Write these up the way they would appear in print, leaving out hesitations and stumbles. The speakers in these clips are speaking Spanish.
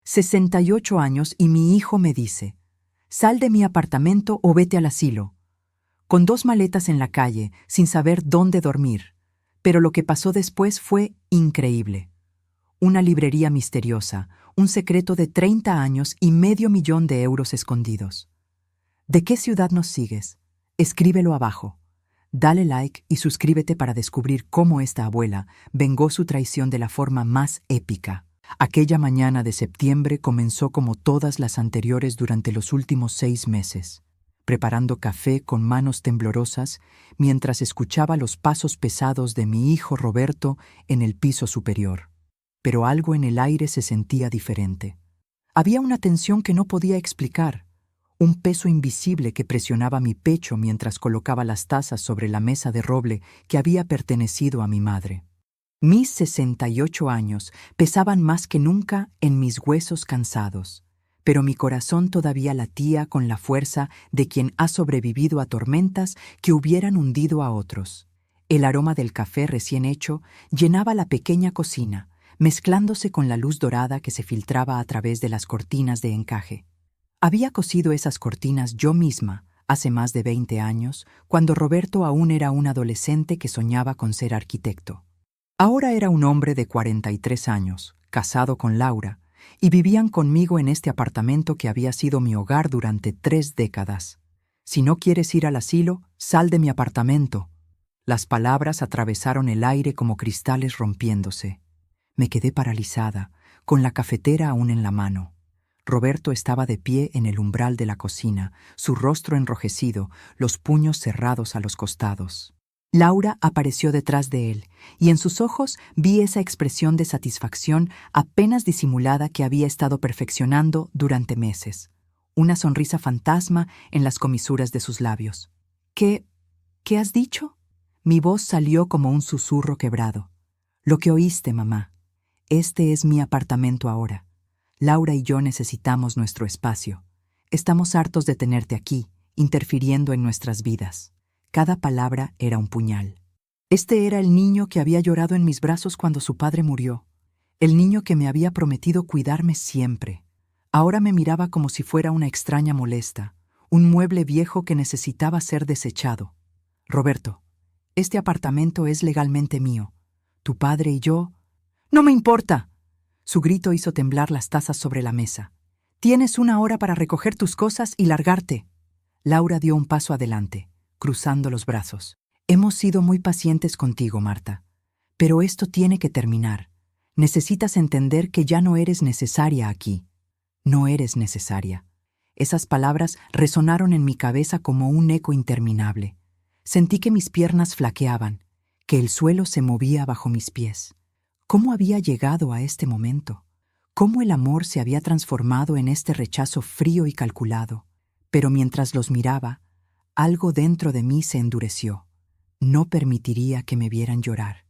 68 años y mi hijo me dice, sal de mi apartamento o vete al asilo. Con 2 maletas en la calle, sin saber dónde dormir. Pero lo que pasó después fue increíble. Una librería misteriosa, un secreto de 30 años y $500,000 escondidos. ¿De qué ciudad nos sigues? Escríbelo abajo. Dale like y suscríbete para descubrir cómo esta abuela vengó su traición de la forma más épica. Aquella mañana de septiembre comenzó como todas las anteriores durante los últimos 6 meses, preparando café con manos temblorosas mientras escuchaba los pasos pesados de mi hijo Roberto en el piso superior. Pero algo en el aire se sentía diferente. Había una tensión que no podía explicar, un peso invisible que presionaba mi pecho mientras colocaba las tazas sobre la mesa de roble que había pertenecido a mi madre. Mis 68 años pesaban más que nunca en mis huesos cansados, pero mi corazón todavía latía con la fuerza de quien ha sobrevivido a tormentas que hubieran hundido a otros. El aroma del café recién hecho llenaba la pequeña cocina, mezclándose con la luz dorada que se filtraba a través de las cortinas de encaje. Había cosido esas cortinas yo misma, hace más de 20 años, cuando Roberto aún era un adolescente que soñaba con ser arquitecto. Ahora era un hombre de 43 años, casado con Laura, y vivían conmigo en este apartamento que había sido mi hogar durante 3 décadas. Si no quieres ir al asilo, sal de mi apartamento. Las palabras atravesaron el aire como cristales rompiéndose. Me quedé paralizada, con la cafetera aún en la mano. Roberto estaba de pie en el umbral de la cocina, su rostro enrojecido, los puños cerrados a los costados. Laura apareció detrás de él, y en sus ojos vi esa expresión de satisfacción apenas disimulada que había estado perfeccionando durante meses. Una sonrisa fantasma en las comisuras de sus labios. ¿Qué has dicho? Mi voz salió como un susurro quebrado. Lo que oíste, mamá. Este es mi apartamento ahora. Laura y yo necesitamos nuestro espacio. Estamos hartos de tenerte aquí, interfiriendo en nuestras vidas. Cada palabra era un puñal. Este era el niño que había llorado en mis brazos cuando su padre murió. El niño que me había prometido cuidarme siempre. Ahora me miraba como si fuera una extraña molesta, un mueble viejo que necesitaba ser desechado. Roberto, este apartamento es legalmente mío. Tu padre y yo... ¡No me importa! Su grito hizo temblar las tazas sobre la mesa. Tienes 1 hora para recoger tus cosas y largarte. Laura dio un paso adelante, cruzando los brazos. Hemos sido muy pacientes contigo, Marta. Pero esto tiene que terminar. Necesitas entender que ya no eres necesaria aquí. No eres necesaria. Esas palabras resonaron en mi cabeza como un eco interminable. Sentí que mis piernas flaqueaban, que el suelo se movía bajo mis pies. ¿Cómo había llegado a este momento? ¿Cómo el amor se había transformado en este rechazo frío y calculado? Pero mientras los miraba, algo dentro de mí se endureció. No permitiría que me vieran llorar.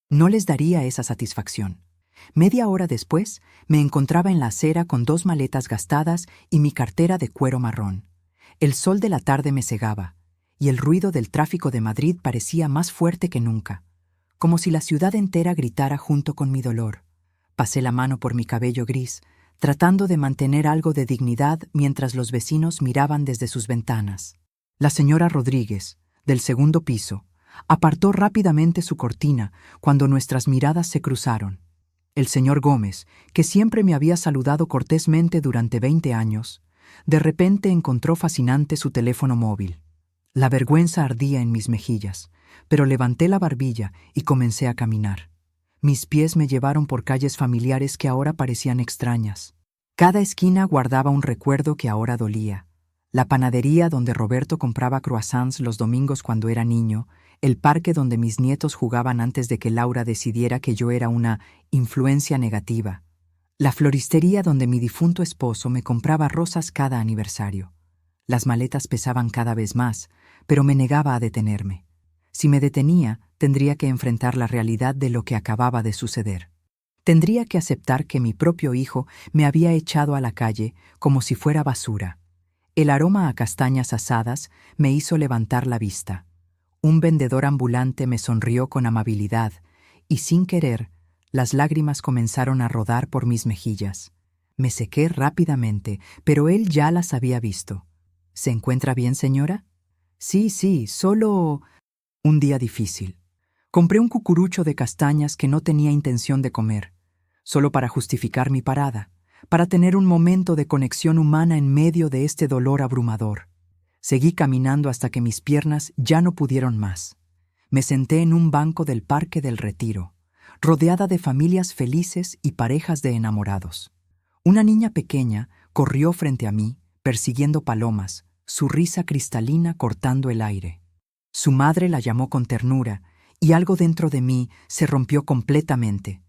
No les daría esa satisfacción. Media hora después, me encontraba en la acera con 2 maletas gastadas y mi cartera de cuero marrón. El sol de la tarde me cegaba, y el ruido del tráfico de Madrid parecía más fuerte que nunca, como si la ciudad entera gritara junto con mi dolor. Pasé la mano por mi cabello gris, tratando de mantener algo de dignidad mientras los vecinos miraban desde sus ventanas. La señora Rodríguez, del 2º piso, apartó rápidamente su cortina cuando nuestras miradas se cruzaron. El señor Gómez, que siempre me había saludado cortésmente durante 20 años, de repente encontró fascinante su teléfono móvil. La vergüenza ardía en mis mejillas, pero levanté la barbilla y comencé a caminar. Mis pies me llevaron por calles familiares que ahora parecían extrañas. Cada esquina guardaba un recuerdo que ahora dolía. La panadería donde Roberto compraba croissants los domingos cuando era niño, el parque donde mis nietos jugaban antes de que Laura decidiera que yo era una influencia negativa, la floristería donde mi difunto esposo me compraba rosas cada aniversario. Las maletas pesaban cada vez más, pero me negaba a detenerme. Si me detenía, tendría que enfrentar la realidad de lo que acababa de suceder. Tendría que aceptar que mi propio hijo me había echado a la calle como si fuera basura. El aroma a castañas asadas me hizo levantar la vista. Un vendedor ambulante me sonrió con amabilidad y, sin querer, las lágrimas comenzaron a rodar por mis mejillas. Me sequé rápidamente, pero él ya las había visto. ¿Se encuentra bien, señora? Sí, sí, solo un día difícil. Compré un cucurucho de castañas que no tenía intención de comer, solo para justificar mi parada, para tener un momento de conexión humana en medio de este dolor abrumador. Seguí caminando hasta que mis piernas ya no pudieron más. Me senté en un banco del Parque del Retiro, rodeada de familias felices y parejas de enamorados. Una niña pequeña corrió frente a mí, persiguiendo palomas, su risa cristalina cortando el aire. Su madre la llamó con ternura, y algo dentro de mí se rompió completamente.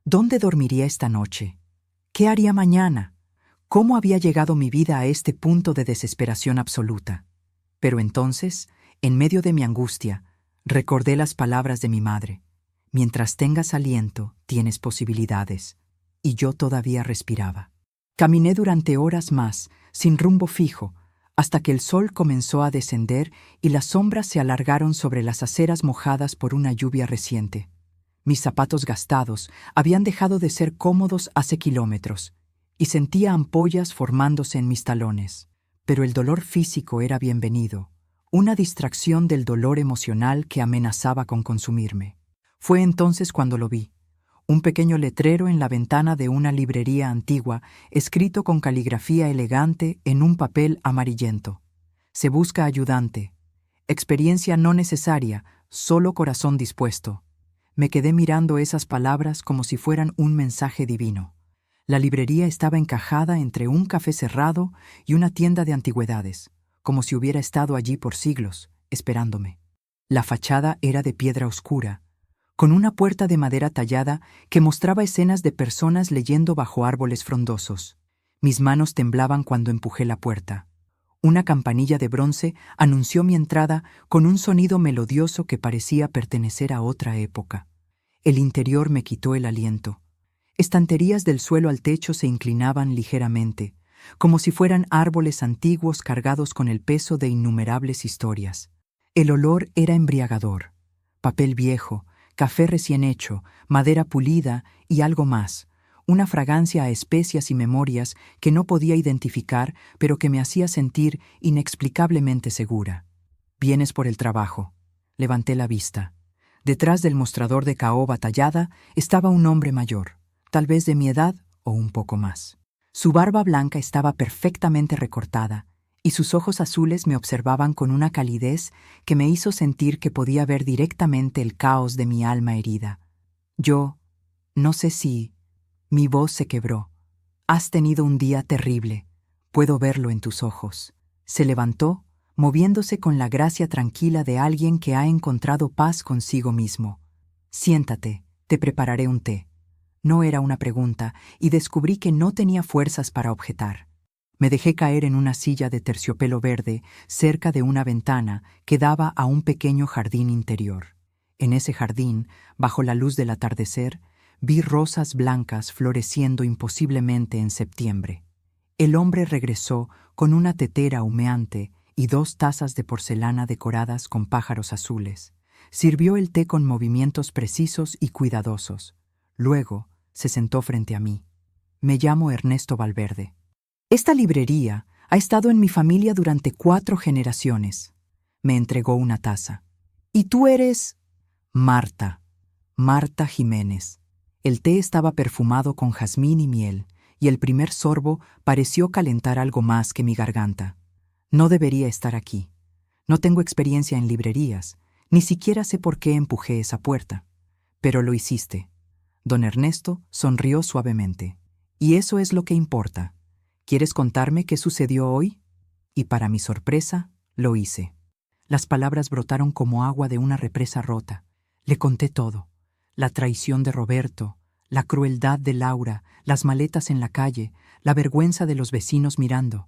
¿Dónde dormiría esta noche? ¿Qué haría mañana? ¿Cómo había llegado mi vida a este punto de desesperación absoluta? Pero entonces, en medio de mi angustia, recordé las palabras de mi madre. Mientras tengas aliento, tienes posibilidades. Y yo todavía respiraba. Caminé durante horas más, sin rumbo fijo, hasta que el sol comenzó a descender y las sombras se alargaron sobre las aceras mojadas por una lluvia reciente. Mis zapatos gastados habían dejado de ser cómodos hace kilómetros, y sentía ampollas formándose en mis talones. Pero el dolor físico era bienvenido, una distracción del dolor emocional que amenazaba con consumirme. Fue entonces cuando lo vi. Un pequeño letrero en la ventana de una librería antigua, escrito con caligrafía elegante en un papel amarillento. Se busca ayudante. Experiencia no necesaria, solo corazón dispuesto. Me quedé mirando esas palabras como si fueran un mensaje divino. La librería estaba encajada entre un café cerrado y una tienda de antigüedades, como si hubiera estado allí por siglos, esperándome. La fachada era de piedra oscura, con una puerta de madera tallada que mostraba escenas de personas leyendo bajo árboles frondosos. Mis manos temblaban cuando empujé la puerta. Una campanilla de bronce anunció mi entrada con un sonido melodioso que parecía pertenecer a otra época. El interior me quitó el aliento. Estanterías del suelo al techo se inclinaban ligeramente, como si fueran árboles antiguos cargados con el peso de innumerables historias. El olor era embriagador. Papel viejo, café recién hecho, madera pulida y algo más, una fragancia a especias y memorias que no podía identificar, pero que me hacía sentir inexplicablemente segura. «Vienes por el trabajo». Levanté la vista. Detrás del mostrador de caoba tallada estaba un hombre mayor, tal vez de mi edad o un poco más. Su barba blanca estaba perfectamente recortada, y sus ojos azules me observaban con una calidez que me hizo sentir que podía ver directamente el caos de mi alma herida. No sé si... Mi voz se quebró. «Has tenido un día terrible. Puedo verlo en tus ojos». Se levantó, moviéndose con la gracia tranquila de alguien que ha encontrado paz consigo mismo. «Siéntate, te prepararé un té». No era una pregunta, y descubrí que no tenía fuerzas para objetar. Me dejé caer en una silla de terciopelo verde cerca de una ventana que daba a un pequeño jardín interior. En ese jardín, bajo la luz del atardecer, vi rosas blancas floreciendo imposiblemente en septiembre. El hombre regresó con una tetera humeante y 2 tazas de porcelana decoradas con pájaros azules. Sirvió el té con movimientos precisos y cuidadosos. Luego se sentó frente a mí. «Me llamo Ernesto Valverde. Esta librería ha estado en mi familia durante 4 generaciones». Me entregó una taza. «¿Y tú eres?» «Marta. Marta Jiménez». El té estaba perfumado con jazmín y miel, y el primer sorbo pareció calentar algo más que mi garganta. No debería estar aquí. No tengo experiencia en librerías, ni siquiera sé por qué empujé esa puerta. Pero lo hiciste. Don Ernesto sonrió suavemente. «Y eso es lo que importa. ¿Quieres contarme qué sucedió hoy?» Y para mi sorpresa, lo hice. Las palabras brotaron como agua de una represa rota. Le conté todo. La traición de Roberto, la crueldad de Laura, las maletas en la calle, la vergüenza de los vecinos mirando.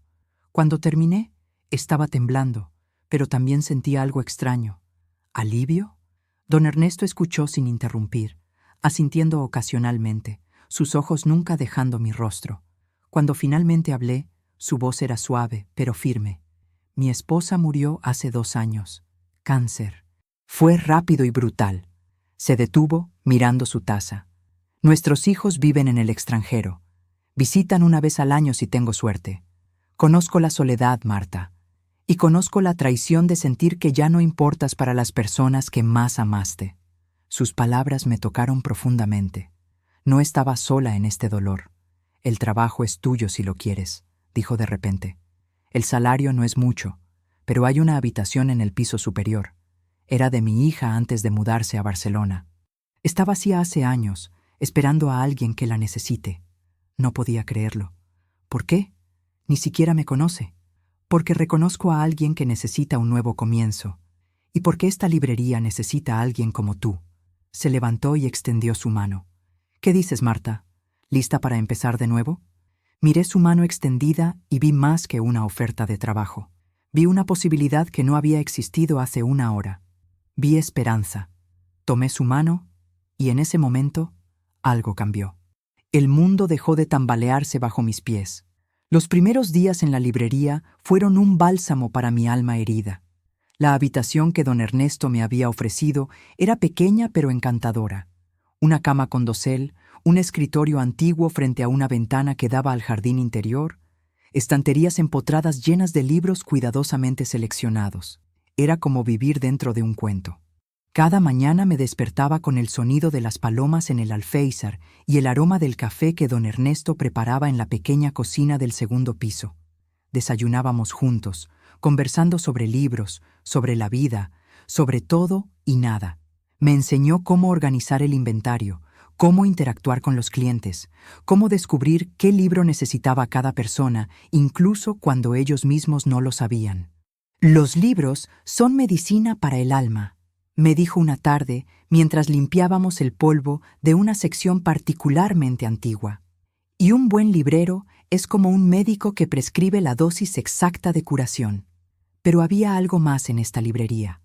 Cuando terminé, estaba temblando, pero también sentía algo extraño. ¿Alivio? Don Ernesto escuchó sin interrumpir, asintiendo ocasionalmente, sus ojos nunca dejando mi rostro. Cuando finalmente hablé, su voz era suave, pero firme. «Mi esposa murió hace 2 años. Cáncer». Fue rápido y brutal. Se detuvo, mirando su taza. «Nuestros hijos viven en el extranjero. Visitan una vez al año si tengo suerte. Conozco la soledad, Marta, y conozco la traición de sentir que ya no importas para las personas que más amaste. Sus palabras me tocaron profundamente. No estaba sola en este dolor. El trabajo es tuyo si lo quieres, dijo de repente. El salario no es mucho, pero hay una habitación en el piso superior. Era de mi hija antes de mudarse a Barcelona. Está vacía hace años, esperando a alguien que la necesite. No podía creerlo. ¿Por qué? Ni siquiera me conoce. Porque reconozco a alguien que necesita un nuevo comienzo. Y porque esta librería necesita a alguien como tú. Se levantó y extendió su mano. ¿Qué dices, Marta? ¿Lista para empezar de nuevo? Miré su mano extendida y vi más que una oferta de trabajo. Vi una posibilidad que no había existido hace una hora. Vi esperanza. Tomé su mano y en ese momento algo cambió. El mundo dejó de tambalearse bajo mis pies. Los primeros días en la librería fueron un bálsamo para mi alma herida. La habitación que don Ernesto me había ofrecido era pequeña pero encantadora. Una cama con dosel, un escritorio antiguo frente a una ventana que daba al jardín interior, estanterías empotradas llenas de libros cuidadosamente seleccionados. Era como vivir dentro de un cuento. Cada mañana me despertaba con el sonido de las palomas en el alféizar y el aroma del café que don Ernesto preparaba en la pequeña cocina del segundo piso. Desayunábamos juntos, conversando sobre libros, sobre la vida, sobre todo y nada. Me enseñó cómo organizar el inventario, cómo interactuar con los clientes, cómo descubrir qué libro necesitaba cada persona, incluso cuando ellos mismos no lo sabían. Los libros son medicina para el alma, me dijo una tarde mientras limpiábamos el polvo de una sección particularmente antigua. Y un buen librero es como un médico que prescribe la dosis exacta de curación. Pero había algo más en esta librería,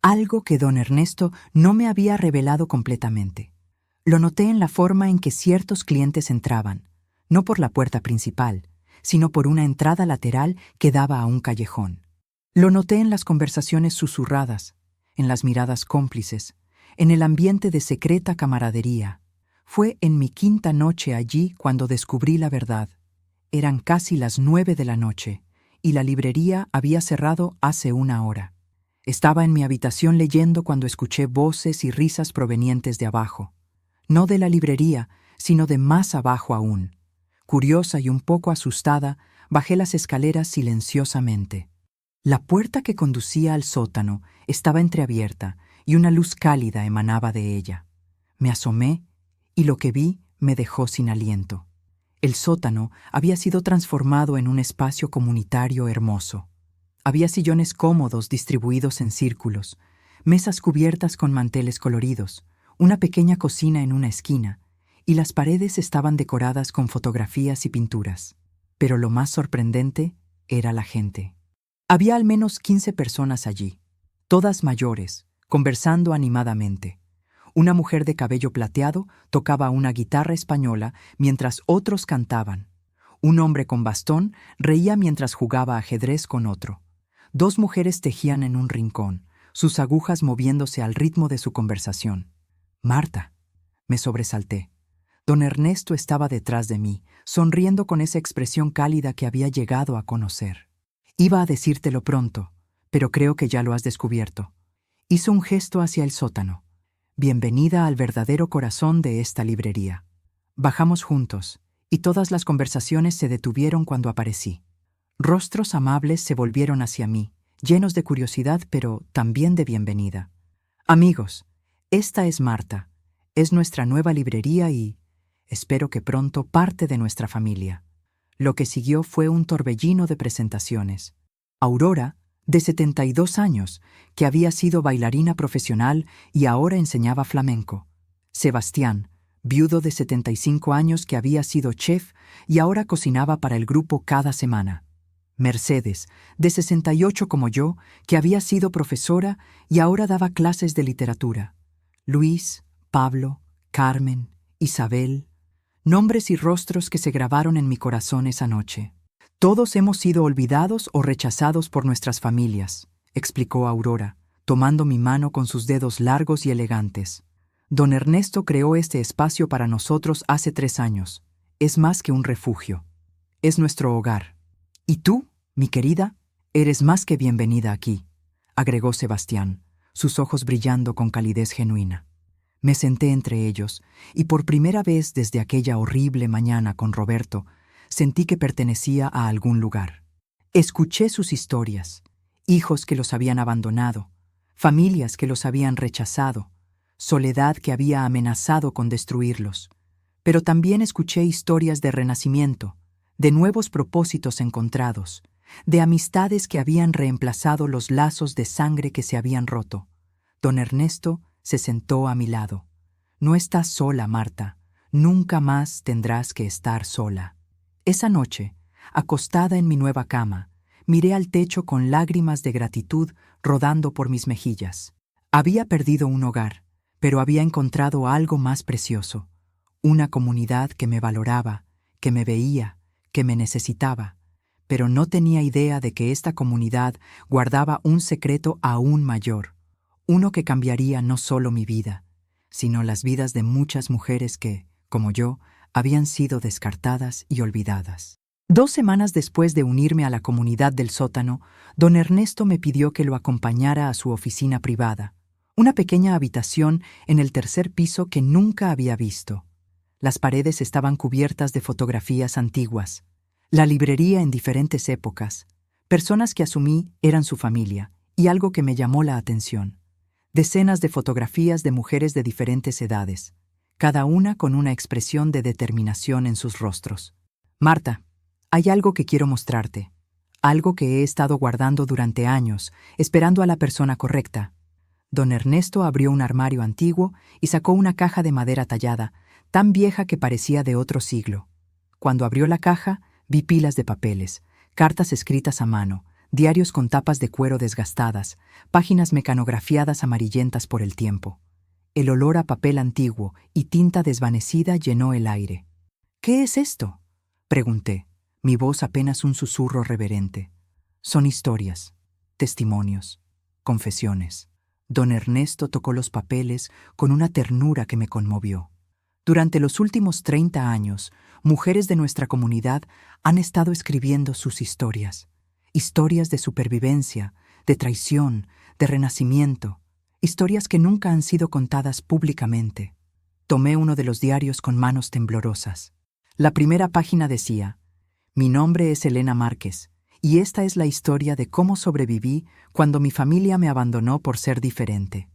algo que don Ernesto no me había revelado completamente. Lo noté en la forma en que ciertos clientes entraban, no por la puerta principal, sino por una entrada lateral que daba a un callejón. Lo noté en las conversaciones susurradas, en las miradas cómplices, en el ambiente de secreta camaradería. Fue en mi quinta noche allí cuando descubrí la verdad. Eran casi las 9 de la noche, y la librería había cerrado hace una hora. Estaba en mi habitación leyendo cuando escuché voces y risas provenientes de abajo. No de la librería, sino de más abajo aún. Curiosa y un poco asustada, bajé las escaleras silenciosamente. La puerta que conducía al sótano estaba entreabierta y una luz cálida emanaba de ella. Me asomé y lo que vi me dejó sin aliento. El sótano había sido transformado en un espacio comunitario hermoso. Había sillones cómodos distribuidos en círculos, mesas cubiertas con manteles coloridos, una pequeña cocina en una esquina, y las paredes estaban decoradas con fotografías y pinturas. Pero lo más sorprendente era la gente. Había al menos 15 personas allí, todas mayores, conversando animadamente. Una mujer de cabello plateado tocaba una guitarra española mientras otros cantaban. Un hombre con bastón reía mientras jugaba ajedrez con otro. Dos mujeres tejían en un rincón, sus agujas moviéndose al ritmo de su conversación. Marta, me sobresalté. Don Ernesto estaba detrás de mí, sonriendo con esa expresión cálida que había llegado a conocer. Iba a decírtelo pronto, pero creo que ya lo has descubierto. Hizo un gesto hacia el sótano. Bienvenida al verdadero corazón de esta librería. Bajamos juntos, y todas las conversaciones se detuvieron cuando aparecí. Rostros amables se volvieron hacia mí, llenos de curiosidad pero también de bienvenida. Amigos, esta es Marta. Es nuestra nueva librería y, espero que pronto, parte de nuestra familia. Lo que siguió fue un torbellino de presentaciones. Aurora, de 72 años, que había sido bailarina profesional y ahora enseñaba flamenco. Sebastián, viudo de 75 años que había sido chef y ahora cocinaba para el grupo cada semana. Mercedes, de 68 como yo, que había sido profesora y ahora daba clases de literatura. Luis, Pablo, Carmen, Isabel, nombres y rostros que se grabaron en mi corazón esa noche. Todos hemos sido olvidados o rechazados por nuestras familias, explicó Aurora, tomando mi mano con sus dedos largos y elegantes. Don Ernesto creó este espacio para nosotros hace 3 años. es más que un refugio. Es nuestro hogar. Y tú, mi querida, eres más que bienvenida aquí, agregó Sebastián, sus ojos brillando con calidez genuina. Me senté entre ellos, y por primera vez desde aquella horrible mañana con Roberto, sentí que pertenecía a algún lugar. Escuché sus historias, hijos que los habían abandonado, familias que los habían rechazado, soledad que había amenazado con destruirlos. Pero también escuché historias de renacimiento, de nuevos propósitos encontrados, de amistades que habían reemplazado los lazos de sangre que se habían roto. Don Ernesto se sentó a mi lado. No estás sola, Marta. Nunca más tendrás que estar sola. Esa noche, acostada en mi nueva cama, miré al techo con lágrimas de gratitud rodando por mis mejillas. Había perdido un hogar, pero había encontrado algo más precioso. Una comunidad que me valoraba, que me veía, que me necesitaba. Pero no tenía idea de que esta comunidad guardaba un secreto aún mayor, uno que cambiaría no solo mi vida, sino las vidas de muchas mujeres que, como yo, habían sido descartadas y olvidadas. 2 semanas después de unirme a la comunidad del sótano, don Ernesto me pidió que lo acompañara a su oficina privada, una pequeña habitación en el 3er piso que nunca había visto. Las paredes estaban cubiertas de fotografías antiguas, la librería en diferentes épocas, personas que asumí eran su familia, y algo que me llamó la atención: decenas de fotografías de mujeres de diferentes edades, cada una con una expresión de determinación en sus rostros. Marta, hay algo que quiero mostrarte, algo que he estado guardando durante años, esperando a la persona correcta. Don Ernesto abrió un armario antiguo y sacó una caja de madera tallada, tan vieja que parecía de otro siglo. Cuando abrió la caja, vi pilas de papeles, cartas escritas a mano, diarios con tapas de cuero desgastadas, páginas mecanografiadas amarillentas por el tiempo. El olor a papel antiguo y tinta desvanecida llenó el aire. «¿Qué es esto?», pregunté, mi voz apenas un susurro reverente. «Son historias, testimonios, confesiones». Don Ernesto tocó los papeles con una ternura que me conmovió. Durante los últimos 30 años, mujeres de nuestra comunidad han estado escribiendo sus historias. Historias de supervivencia, de traición, de renacimiento. Historias que nunca han sido contadas públicamente. Tomé uno de los diarios con manos temblorosas. La primera página decía: «Mi nombre es Elena Márquez, y esta es la historia de cómo sobreviví cuando mi familia me abandonó por ser diferente».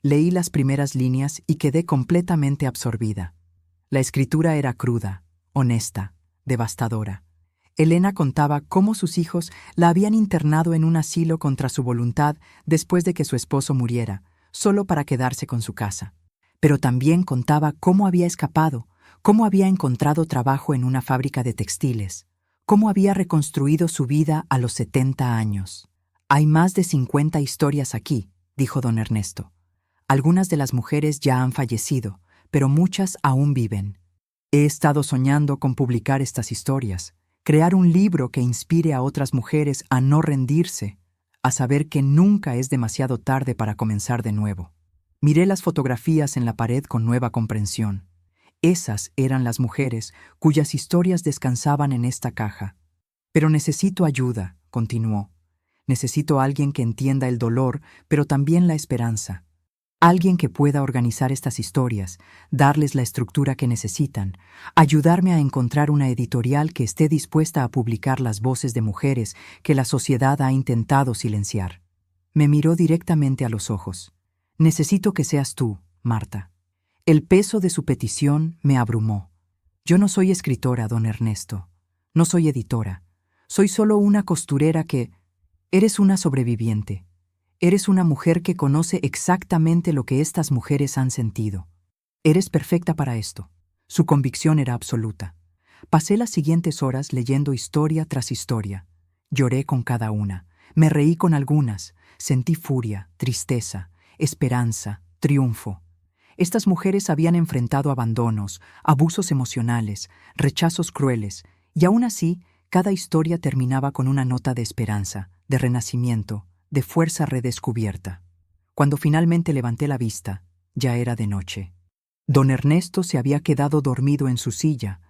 Leí las primeras líneas y quedé completamente absorbida. La escritura era cruda, honesta, devastadora. Elena contaba cómo sus hijos la habían internado en un asilo contra su voluntad después de que su esposo muriera, solo para quedarse con su casa. Pero también contaba cómo había escapado, cómo había encontrado trabajo en una fábrica de textiles, cómo había reconstruido su vida a los 70 años. «Hay más de 50 historias aquí», dijo don Ernesto. «Algunas de las mujeres ya han fallecido, pero muchas aún viven. He estado soñando con publicar estas historias, crear un libro que inspire a otras mujeres a no rendirse, a saber que nunca es demasiado tarde para comenzar de nuevo». Miré las fotografías en la pared con nueva comprensión. Esas eran las mujeres cuyas historias descansaban en esta caja. «Pero necesito ayuda», continuó. «Necesito a alguien que entienda el dolor, pero también la esperanza. Alguien que pueda organizar estas historias, darles la estructura que necesitan, ayudarme a encontrar una editorial que esté dispuesta a publicar las voces de mujeres que la sociedad ha intentado silenciar». Me miró directamente a los ojos. «Necesito que seas tú, Marta». El peso de su petición me abrumó. «Yo no soy escritora, don Ernesto. No soy editora. Soy solo una costurera que... Eres una sobreviviente. Eres una mujer que conoce exactamente lo que estas mujeres han sentido. Eres perfecta para esto». Su convicción era absoluta. Pasé las siguientes horas leyendo historia tras historia. Lloré con cada una. Me reí con algunas. Sentí furia, tristeza, esperanza, triunfo. Estas mujeres habían enfrentado abandonos, abusos emocionales, rechazos crueles, y aún así, cada historia terminaba con una nota de esperanza, de renacimiento, de fuerza redescubierta. Cuando finalmente levanté la vista, ya era de noche. Don Ernesto se había quedado dormido en su silla,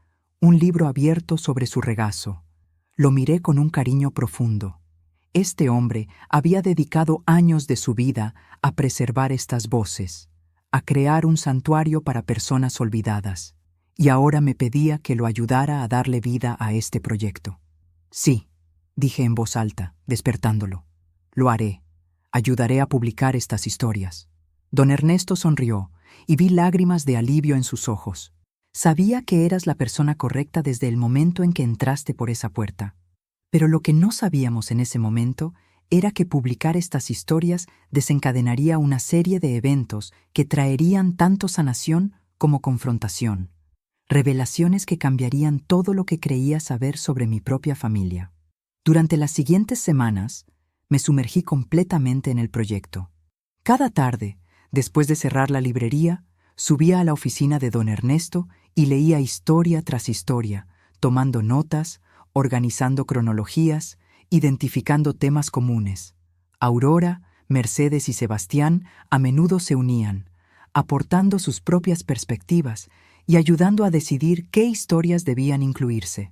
un libro abierto sobre su regazo. Lo miré con un cariño profundo. Este hombre había dedicado años de su vida a preservar estas voces, a crear un santuario para personas olvidadas, y ahora me pedía que lo ayudara a darle vida a este proyecto. Sí, dije en voz alta, despertándolo. Lo haré. Ayudaré a publicar estas historias. Don Ernesto sonrió y vi lágrimas de alivio en sus ojos. Sabía que eras la persona correcta desde el momento en que entraste por esa puerta. Pero lo que no sabíamos en ese momento era que publicar estas historias desencadenaría una serie de eventos que traerían tanto sanación como confrontación. Revelaciones que cambiarían todo lo que creía saber sobre mi propia familia. Durante las siguientes semanas, me sumergí completamente en el proyecto. Cada tarde, después de cerrar la librería, subía a la oficina de don Ernesto y leía historia tras historia, tomando notas, organizando cronologías, identificando temas comunes. Aurora, Mercedes y Sebastián a menudo se unían, aportando sus propias perspectivas y ayudando a decidir qué historias debían incluirse.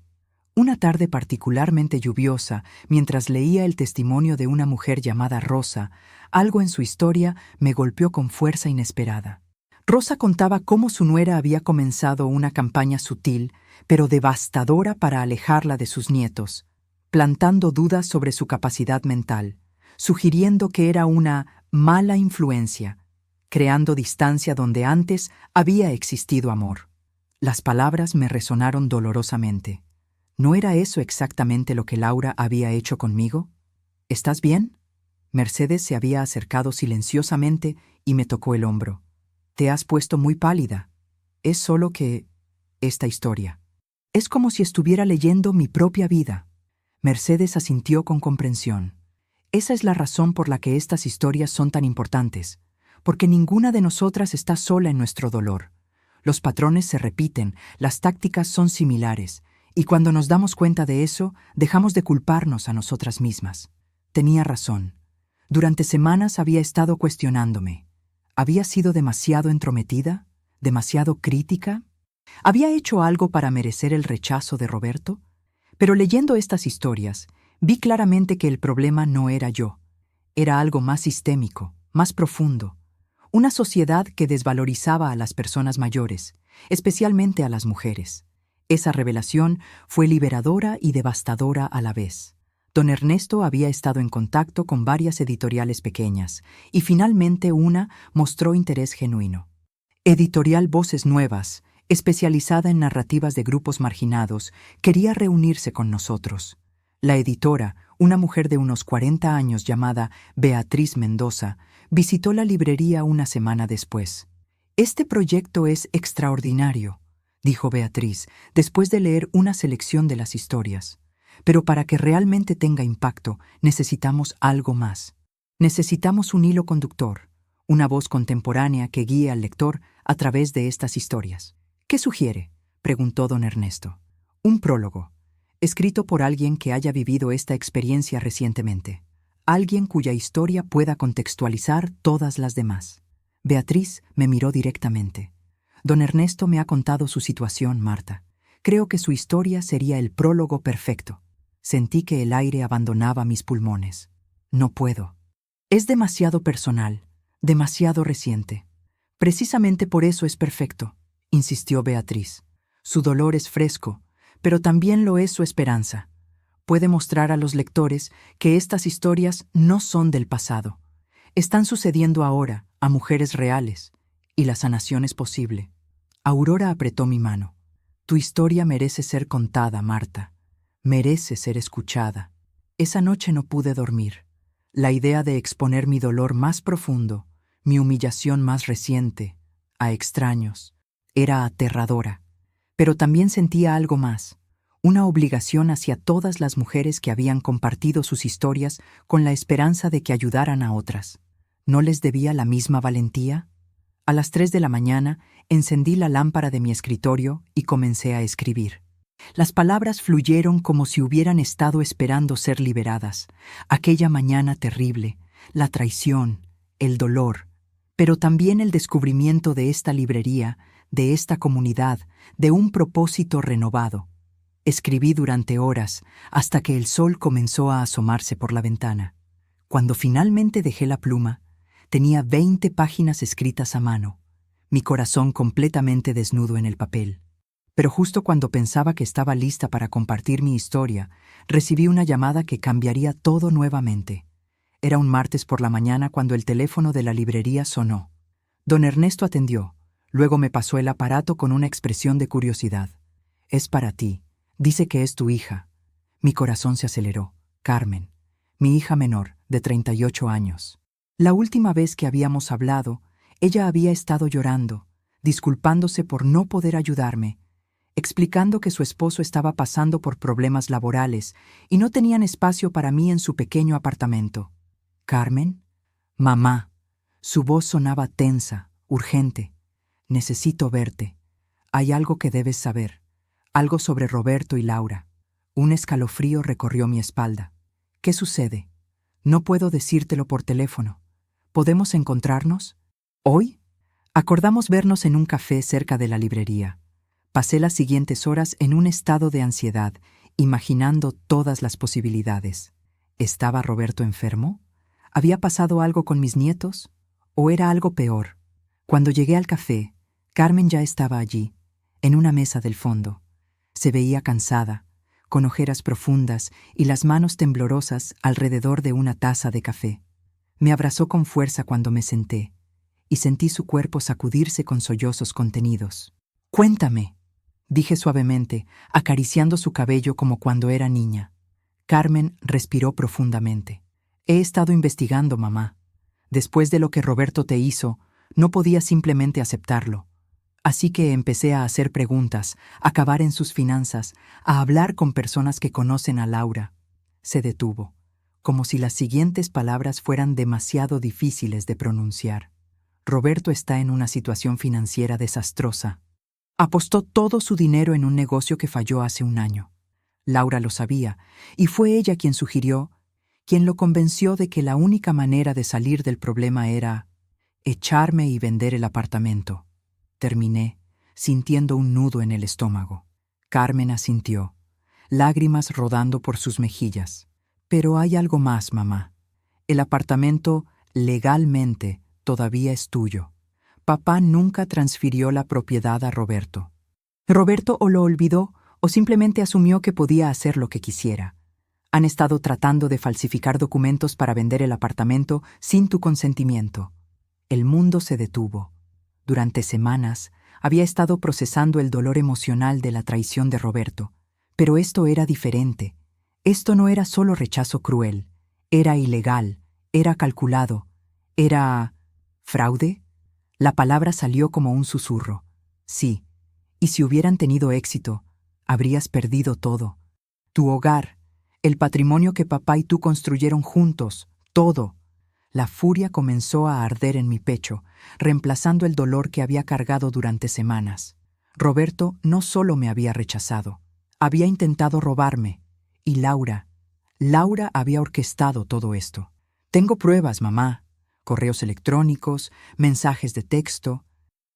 Una tarde particularmente lluviosa, mientras leía el testimonio de una mujer llamada Rosa, algo en su historia me golpeó con fuerza inesperada. Rosa contaba cómo su nuera había comenzado una campaña sutil, pero devastadora para alejarla de sus nietos, plantando dudas sobre su capacidad mental, sugiriendo que era una mala influencia, creando distancia donde antes había existido amor. Las palabras me resonaron dolorosamente. ¿No era eso exactamente lo que Laura había hecho conmigo? ¿Estás bien? Mercedes se había acercado silenciosamente y me tocó el hombro. Te has puesto muy pálida. Es solo que... esta historia. Es como si estuviera leyendo mi propia vida. Mercedes asintió con comprensión. Esa es la razón por la que estas historias son tan importantes, porque ninguna de nosotras está sola en nuestro dolor. Los patrones se repiten, las tácticas son similares, y cuando nos damos cuenta de eso, dejamos de culparnos a nosotras mismas. Tenía razón. Durante semanas había estado cuestionándome. ¿Había sido demasiado entrometida? ¿Demasiado crítica? ¿Había hecho algo para merecer el rechazo de Roberto? Pero leyendo estas historias, vi claramente que el problema no era yo. Era algo más sistémico, más profundo. Una sociedad que desvalorizaba a las personas mayores, especialmente a las mujeres. Esa revelación fue liberadora y devastadora a la vez. Don Ernesto había estado en contacto con varias editoriales pequeñas, y finalmente una mostró interés genuino. Editorial Voces Nuevas, especializada en narrativas de grupos marginados, quería reunirse con nosotros. La editora, una mujer de unos 40 años llamada Beatriz Mendoza, visitó la librería una semana después. «Este proyecto es extraordinario», dijo Beatriz, después de leer una selección de las historias. «Pero para que realmente tenga impacto, necesitamos algo más. Necesitamos un hilo conductor, una voz contemporánea que guíe al lector a través de estas historias». «¿Qué sugiere?», preguntó don Ernesto. «Un prólogo, escrito por alguien que haya vivido esta experiencia recientemente. Alguien cuya historia pueda contextualizar todas las demás». Beatriz me miró directamente. «Don Ernesto me ha contado su situación, Marta. Creo que su historia sería el prólogo perfecto». Sentí que el aire abandonaba mis pulmones. «No puedo. Es demasiado personal, demasiado reciente. Precisamente por eso es perfecto», insistió Beatriz. «Su dolor es fresco, pero también lo es su esperanza. Puede mostrar a los lectores que estas historias no son del pasado. Están sucediendo ahora a mujeres reales, y la sanación es posible». Aurora apretó mi mano. «Tu historia merece ser contada, Marta. Merece ser escuchada». Esa noche no pude dormir. La idea de exponer mi dolor más profundo, mi humillación más reciente, a extraños, era aterradora. Pero también sentía algo más, una obligación hacia todas las mujeres que habían compartido sus historias con la esperanza de que ayudaran a otras. ¿No les debía la misma valentía? A las 3 de la mañana encendí la lámpara de mi escritorio y comencé a escribir. Las palabras fluyeron como si hubieran estado esperando ser liberadas. Aquella mañana terrible, la traición, el dolor, pero también el descubrimiento de esta librería de esta comunidad, de un propósito renovado. Escribí durante horas hasta que el sol comenzó a asomarse por la ventana. Cuando finalmente dejé la pluma, tenía 20 páginas escritas a mano, mi corazón completamente desnudo en el papel. Pero justo cuando pensaba que estaba lista para compartir mi historia, recibí una llamada que cambiaría todo nuevamente. Era un martes por la mañana cuando el teléfono de la librería sonó. Don Ernesto atendió. Luego me pasó el aparato con una expresión de curiosidad. «Es para ti. Dice que es tu hija». Mi corazón se aceleró. Carmen, mi hija menor, de 38 años. La última vez que habíamos hablado, ella había estado llorando, disculpándose por no poder ayudarme, explicando que su esposo estaba pasando por problemas laborales y no tenían espacio para mí en su pequeño apartamento. «¿Carmen?» «Mamá». Su voz sonaba tensa, urgente. «Necesito verte. Hay algo que debes saber. Algo sobre Roberto y Laura». Un escalofrío recorrió mi espalda. «¿Qué sucede? No puedo decírtelo por teléfono. ¿Podemos encontrarnos? ¿Hoy?» Acordamos vernos en un café cerca de la librería. Pasé las siguientes horas en un estado de ansiedad, imaginando todas las posibilidades. ¿Estaba Roberto enfermo? ¿Había pasado algo con mis nietos? ¿O era algo peor? Cuando llegué al café, Carmen ya estaba allí, en una mesa del fondo. Se veía cansada, con ojeras profundas y las manos temblorosas alrededor de una taza de café. Me abrazó con fuerza cuando me senté, y sentí su cuerpo sacudirse con sollozos contenidos. «Cuéntame», dije suavemente, acariciando su cabello como cuando era niña. Carmen respiró profundamente. «He estado investigando, mamá. Después de lo que Roberto te hizo, no podía simplemente aceptarlo. Así que empecé a hacer preguntas, a cavar en sus finanzas, a hablar con personas que conocen a Laura». Se detuvo, como si las siguientes palabras fueran demasiado difíciles de pronunciar. «Roberto está en una situación financiera desastrosa. Apostó todo su dinero en un negocio que falló hace un año. Laura lo sabía, y fue ella quien lo convenció de que la única manera de salir del problema era echarme y vender el apartamento». Terminé, sintiendo un nudo en el estómago. Carmen asintió, lágrimas rodando por sus mejillas. «Pero hay algo más, mamá. El apartamento, legalmente, todavía es tuyo. Papá nunca transfirió la propiedad a Roberto. Roberto o lo olvidó o simplemente asumió que podía hacer lo que quisiera. Han estado tratando de falsificar documentos para vender el apartamento sin tu consentimiento». El mundo se detuvo. Durante semanas había estado procesando el dolor emocional de la traición de Roberto, pero esto era diferente. Esto no era solo rechazo cruel, era ilegal, era calculado, era... ¿fraude? La palabra salió como un susurro. Sí, y si hubieran tenido éxito, habrías perdido todo. Tu hogar, el patrimonio que papá y tú construyeron juntos, todo. La furia comenzó a arder en mi pecho, reemplazando el dolor que había cargado durante semanas. Roberto no solo me había rechazado, había intentado robarme. Y Laura había orquestado todo esto. Tengo pruebas, mamá. Correos electrónicos, mensajes de texto.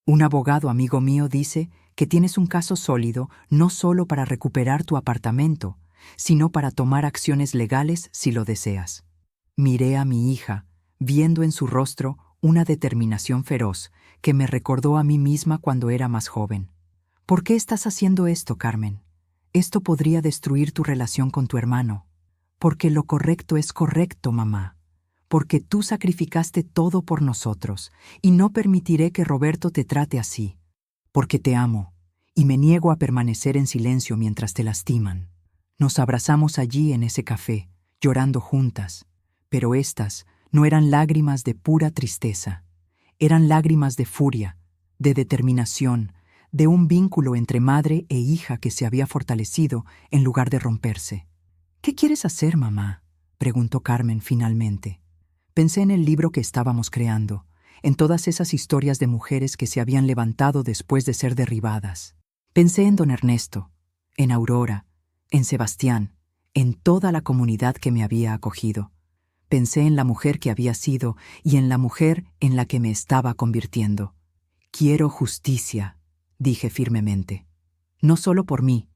Un abogado amigo mío dice que tienes un caso sólido no solo para recuperar tu apartamento, sino para tomar acciones legales si lo deseas. Miré a mi hija, viendo en su rostro una determinación feroz que me recordó a mí misma cuando era más joven. ¿Por qué estás haciendo esto, Carmen? Esto podría destruir tu relación con tu hermano. Porque lo correcto es correcto, mamá. Porque tú sacrificaste todo por nosotros, y no permitiré que Roberto te trate así. Porque te amo, y me niego a permanecer en silencio mientras te lastiman. Nos abrazamos allí en ese café, llorando juntas, pero estas no eran lágrimas de pura tristeza. Eran lágrimas de furia, de determinación, de un vínculo entre madre e hija que se había fortalecido en lugar de romperse. «¿Qué quieres hacer, mamá?», preguntó Carmen finalmente. Pensé en el libro que estábamos creando, en todas esas historias de mujeres que se habían levantado después de ser derribadas. Pensé en don Ernesto, en Aurora, en Sebastián, en toda la comunidad que me había acogido. Pensé en la mujer que había sido y en la mujer en la que me estaba convirtiendo. «Quiero justicia», dije firmemente. No solo por mí,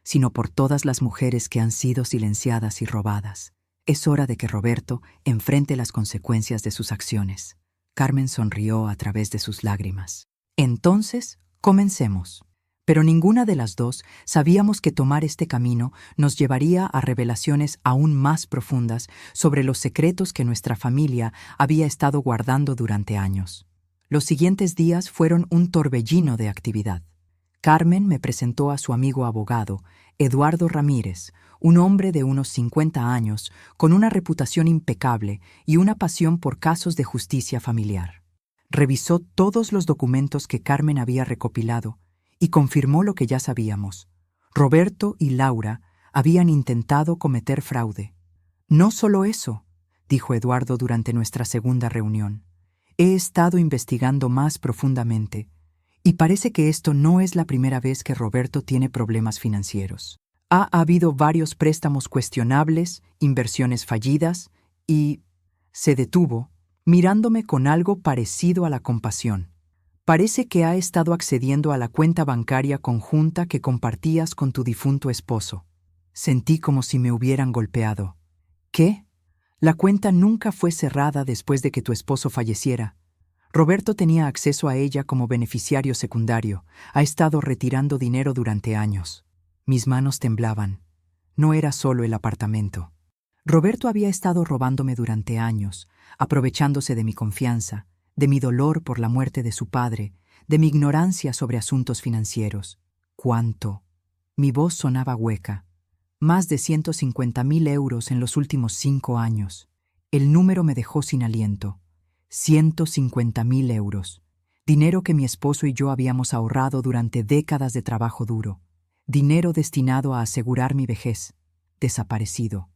sino por todas las mujeres que han sido silenciadas y robadas. Es hora de que Roberto enfrente las consecuencias de sus acciones. Carmen sonrió a través de sus lágrimas. Entonces, comencemos. Pero ninguna de las dos sabíamos que tomar este camino nos llevaría a revelaciones aún más profundas sobre los secretos que nuestra familia había estado guardando durante años. Los siguientes días fueron un torbellino de actividad. Carmen me presentó a su amigo abogado, Eduardo Ramírez, un hombre de unos 50 años, con una reputación impecable y una pasión por casos de justicia familiar. Revisó todos los documentos que Carmen había recopilado y confirmó lo que ya sabíamos. Roberto y Laura habían intentado cometer fraude. No solo eso, dijo Eduardo durante nuestra segunda reunión. He estado investigando más profundamente y parece que esto no es la primera vez que Roberto tiene problemas financieros. Ha habido varios préstamos cuestionables, inversiones fallidas y... Se detuvo, mirándome con algo parecido a la compasión. Parece que ha estado accediendo a la cuenta bancaria conjunta que compartías con tu difunto esposo. Sentí como si me hubieran golpeado. ¿Qué? La cuenta nunca fue cerrada después de que tu esposo falleciera. Roberto tenía acceso a ella como beneficiario secundario. Ha estado retirando dinero durante años. Mis manos temblaban. No era solo el apartamento. Roberto había estado robándome durante años, aprovechándose de mi confianza, de mi dolor por la muerte de su padre, de mi ignorancia sobre asuntos financieros. ¿Cuánto? Mi voz sonaba hueca. Más de 150.000 euros en los últimos 5 años. El número me dejó sin aliento. 150.000 euros. Dinero que mi esposo y yo habíamos ahorrado durante décadas de trabajo duro. Dinero destinado a asegurar mi vejez. Desaparecido.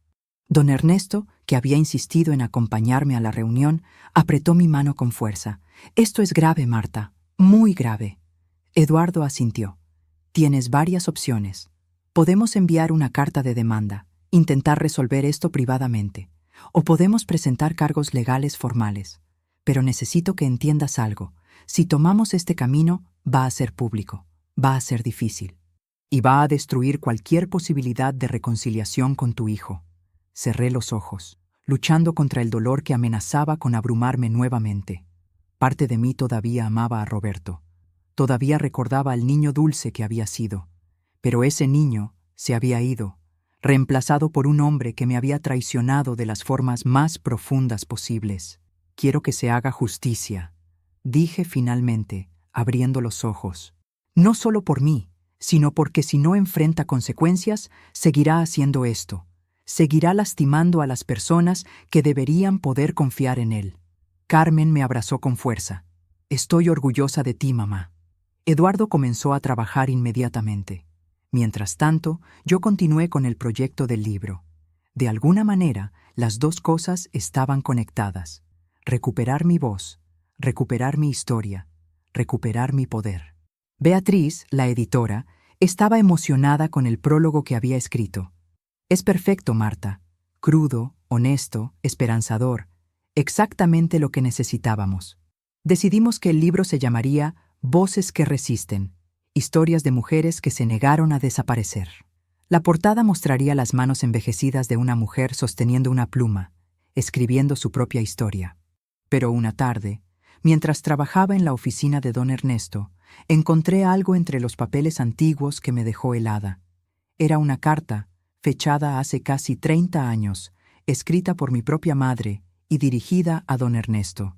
Don Ernesto, que había insistido en acompañarme a la reunión, apretó mi mano con fuerza. Esto es grave, Marta. Muy grave. Eduardo asintió. Tienes varias opciones. Podemos enviar una carta de demanda, intentar resolver esto privadamente, o podemos presentar cargos legales formales. Pero necesito que entiendas algo. Si tomamos este camino, va a ser público, va a ser difícil, y va a destruir cualquier posibilidad de reconciliación con tu hijo. Cerré los ojos, luchando contra el dolor que amenazaba con abrumarme nuevamente. Parte de mí todavía amaba a Roberto. Todavía recordaba al niño dulce que había sido. Pero ese niño se había ido, reemplazado por un hombre que me había traicionado de las formas más profundas posibles. Quiero que se haga justicia, dije finalmente, abriendo los ojos. No solo por mí, sino porque si no enfrenta consecuencias, seguirá haciendo esto. Seguirá lastimando a las personas que deberían poder confiar en él. Carmen me abrazó con fuerza. Estoy orgullosa de ti, mamá. Eduardo comenzó a trabajar inmediatamente. Mientras tanto, yo continué con el proyecto del libro. De alguna manera, las dos cosas estaban conectadas. Recuperar mi voz, recuperar mi historia, recuperar mi poder. Beatriz, la editora, estaba emocionada con el prólogo que había escrito. Es perfecto, Marta. Crudo, honesto, esperanzador. Exactamente lo que necesitábamos. Decidimos que el libro se llamaría Voces que resisten. Historias de mujeres que se negaron a desaparecer. La portada mostraría las manos envejecidas de una mujer sosteniendo una pluma, escribiendo su propia historia. Pero una tarde, mientras trabajaba en la oficina de don Ernesto, encontré algo entre los papeles antiguos que me dejó helada. Era una carta, fechada hace casi 30 años, escrita por mi propia madre y dirigida a don Ernesto.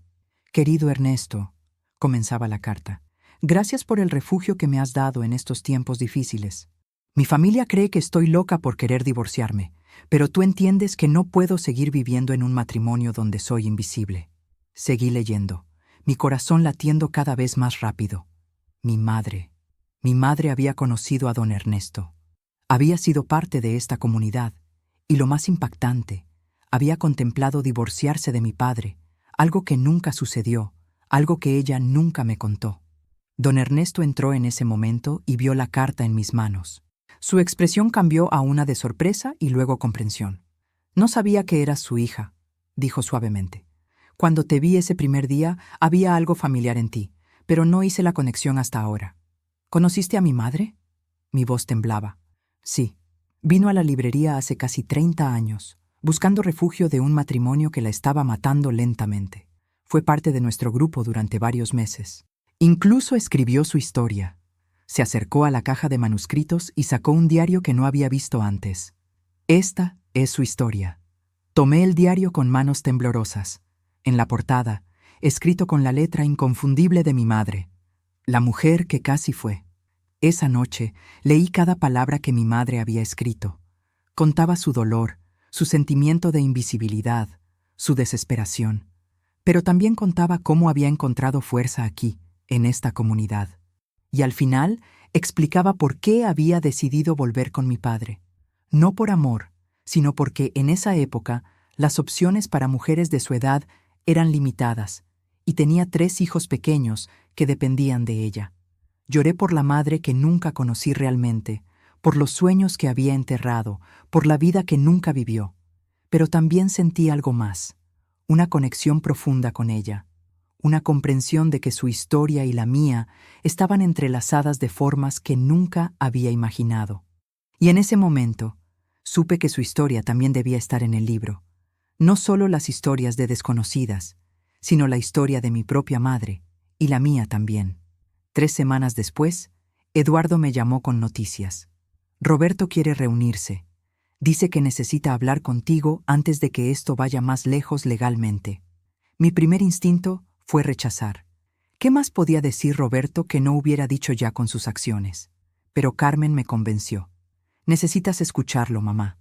Querido Ernesto, comenzaba la carta, gracias por el refugio que me has dado en estos tiempos difíciles. Mi familia cree que estoy loca por querer divorciarme, pero tú entiendes que no puedo seguir viviendo en un matrimonio donde soy invisible. Seguí leyendo, mi corazón latiendo cada vez más rápido. Mi madre había conocido a don Ernesto. Había sido parte de esta comunidad, y lo más impactante, había contemplado divorciarse de mi padre, algo que nunca sucedió, algo que ella nunca me contó. Don Ernesto entró en ese momento y vio la carta en mis manos. Su expresión cambió a una de sorpresa y luego comprensión. No sabía que eras su hija, dijo suavemente. Cuando te vi ese primer día, había algo familiar en ti, pero no hice la conexión hasta ahora. ¿Conociste a mi madre? Mi voz temblaba. Sí. Vino a la librería hace casi 30 años, buscando refugio de un matrimonio que la estaba matando lentamente. Fue parte de nuestro grupo durante varios meses. Incluso escribió su historia. Se acercó a la caja de manuscritos y sacó un diario que no había visto antes. Esta es su historia. Tomé el diario con manos temblorosas. En la portada, escrito con la letra inconfundible de mi madre, la mujer que casi fue. Esa noche leí cada palabra que mi madre había escrito. Contaba su dolor, su sentimiento de invisibilidad, su desesperación. Pero también contaba cómo había encontrado fuerza aquí, en esta comunidad. Y al final explicaba por qué había decidido volver con mi padre. No por amor, sino porque en esa época las opciones para mujeres de su edad eran limitadas, y tenía 3 hijos pequeños que dependían de ella. Lloré por la madre que nunca conocí realmente, por los sueños que había enterrado, por la vida que nunca vivió. Pero también sentí algo más, una conexión profunda con ella, una comprensión de que su historia y la mía estaban entrelazadas de formas que nunca había imaginado. Y en ese momento, supe que su historia también debía estar en el libro. No solo las historias de desconocidas, sino la historia de mi propia madre, y la mía también. 3 semanas después, Eduardo me llamó con noticias. Roberto quiere reunirse. Dice que necesita hablar contigo antes de que esto vaya más lejos legalmente. Mi primer instinto fue rechazar. ¿Qué más podía decir Roberto que no hubiera dicho ya con sus acciones? Pero Carmen me convenció. Necesitas escucharlo, mamá.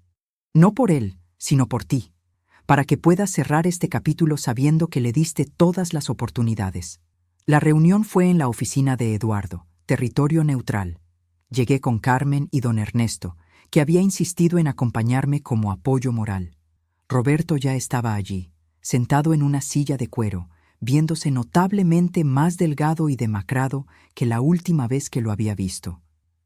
No por él, sino por ti, para que puedas cerrar este capítulo sabiendo que le diste todas las oportunidades. La reunión fue en la oficina de Eduardo, territorio neutral. Llegué con Carmen y don Ernesto, que había insistido en acompañarme como apoyo moral. Roberto ya estaba allí, sentado en una silla de cuero, viéndose notablemente más delgado y demacrado que la última vez que lo había visto.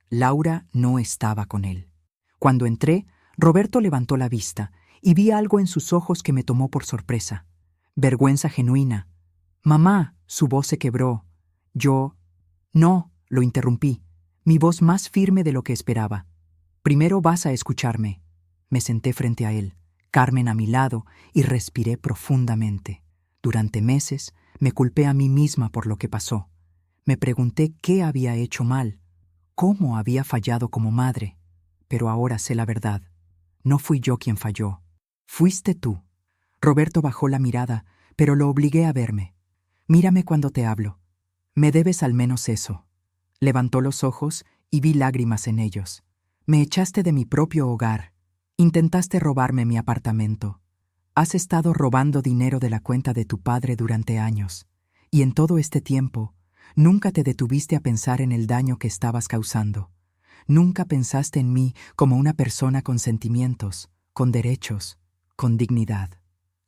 Laura no estaba con él. Cuando entré, Roberto levantó la vista y vi algo en sus ojos que me tomó por sorpresa. Vergüenza genuina. «Mamá», su voz se quebró. «No», lo interrumpí, mi voz más firme de lo que esperaba. «Primero vas a escucharme». Me senté frente a él, Carmen a mi lado, y respiré profundamente. Durante meses me culpé a mí misma por lo que pasó. Me pregunté qué había hecho mal, cómo había fallado como madre. Pero ahora sé la verdad. No fui yo quien falló. Fuiste tú. Roberto bajó la mirada, pero lo obligué a verme. «Mírame cuando te hablo. Me debes al menos eso». Levantó los ojos y vi lágrimas en ellos. «Me echaste de mi propio hogar. Intentaste robarme mi apartamento. Has estado robando dinero de la cuenta de tu padre durante años. Y en todo este tiempo, nunca te detuviste a pensar en el daño que estabas causando. Nunca pensaste en mí como una persona con sentimientos, con derechos, con dignidad».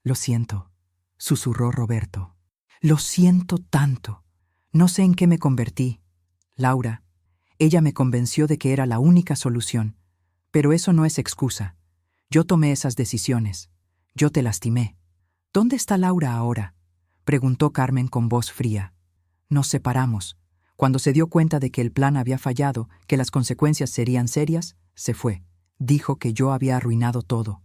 «Lo siento», susurró Roberto. «Lo siento tanto. No sé en qué me convertí. Laura, ella me convenció de que era la única solución. Pero eso no es excusa. Yo tomé esas decisiones. Yo te lastimé». «¿Dónde está Laura ahora?», preguntó Carmen con voz fría. «Nos separamos. Cuando se dio cuenta de que el plan había fallado, que las consecuencias serían serias, se fue. Dijo que yo había arruinado todo».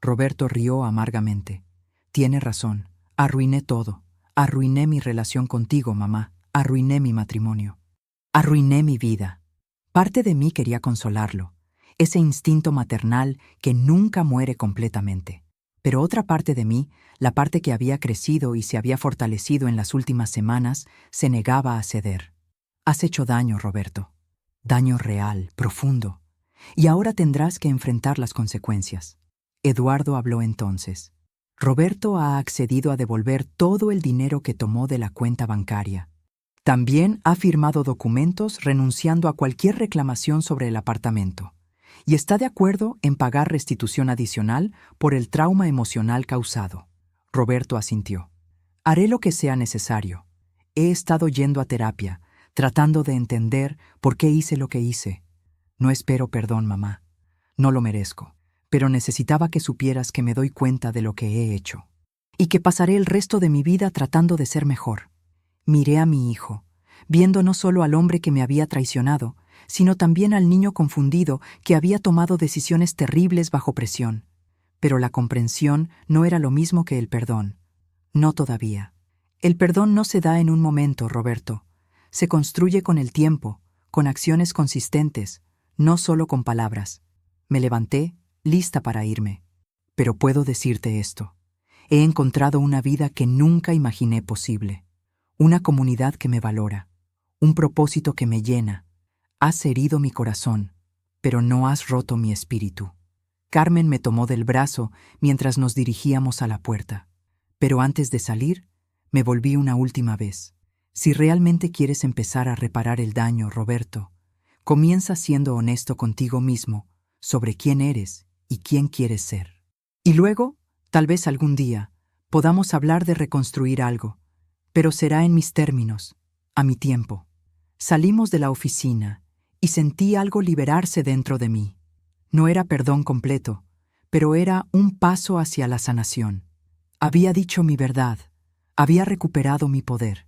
Roberto rió amargamente. «Tiene razón. Arruiné todo. Arruiné mi relación contigo, mamá. Arruiné mi matrimonio. Arruiné mi vida». Parte de mí quería consolarlo, ese instinto maternal que nunca muere completamente. Pero otra parte de mí, la parte que había crecido y se había fortalecido en las últimas semanas, se negaba a ceder. «Has hecho daño, Roberto. Daño real, profundo. Y ahora tendrás que enfrentar las consecuencias». Eduardo habló entonces. «Roberto ha accedido a devolver todo el dinero que tomó de la cuenta bancaria. También ha firmado documentos renunciando a cualquier reclamación sobre el apartamento. Y está de acuerdo en pagar restitución adicional por el trauma emocional causado». Roberto asintió. «Haré lo que sea necesario. He estado yendo a terapia, tratando de entender por qué hice lo que hice. No espero perdón, mamá. No lo merezco. Pero necesitaba que supieras que me doy cuenta de lo que he hecho. Y que pasaré el resto de mi vida tratando de ser mejor». Miré a mi hijo. viendo no solo al hombre que me había traicionado, sino también al niño confundido que había tomado decisiones terribles bajo presión. Pero la comprensión no era lo mismo que el perdón. No todavía. El perdón no se da en un momento, Roberto. Se construye con el tiempo, con acciones consistentes, no solo con palabras. Me levanté, lista para irme. Pero puedo decirte esto. He encontrado una vida que nunca imaginé posible. Una comunidad que me valora. Un propósito que me llena. Has herido mi corazón, pero no has roto mi espíritu. Carmen me tomó del brazo mientras nos dirigíamos a la puerta. Pero antes de salir, me volví una última vez. Si realmente quieres empezar a reparar el daño, Roberto, comienza siendo honesto contigo mismo sobre quién eres y quién quieres ser. Y luego, tal vez algún día, podamos hablar de reconstruir algo, pero será en mis términos, a mi tiempo. Salimos de la oficina y sentí algo liberarse dentro de mí. No era perdón completo, pero era un paso hacia la sanación. Había dicho mi verdad, había recuperado mi poder,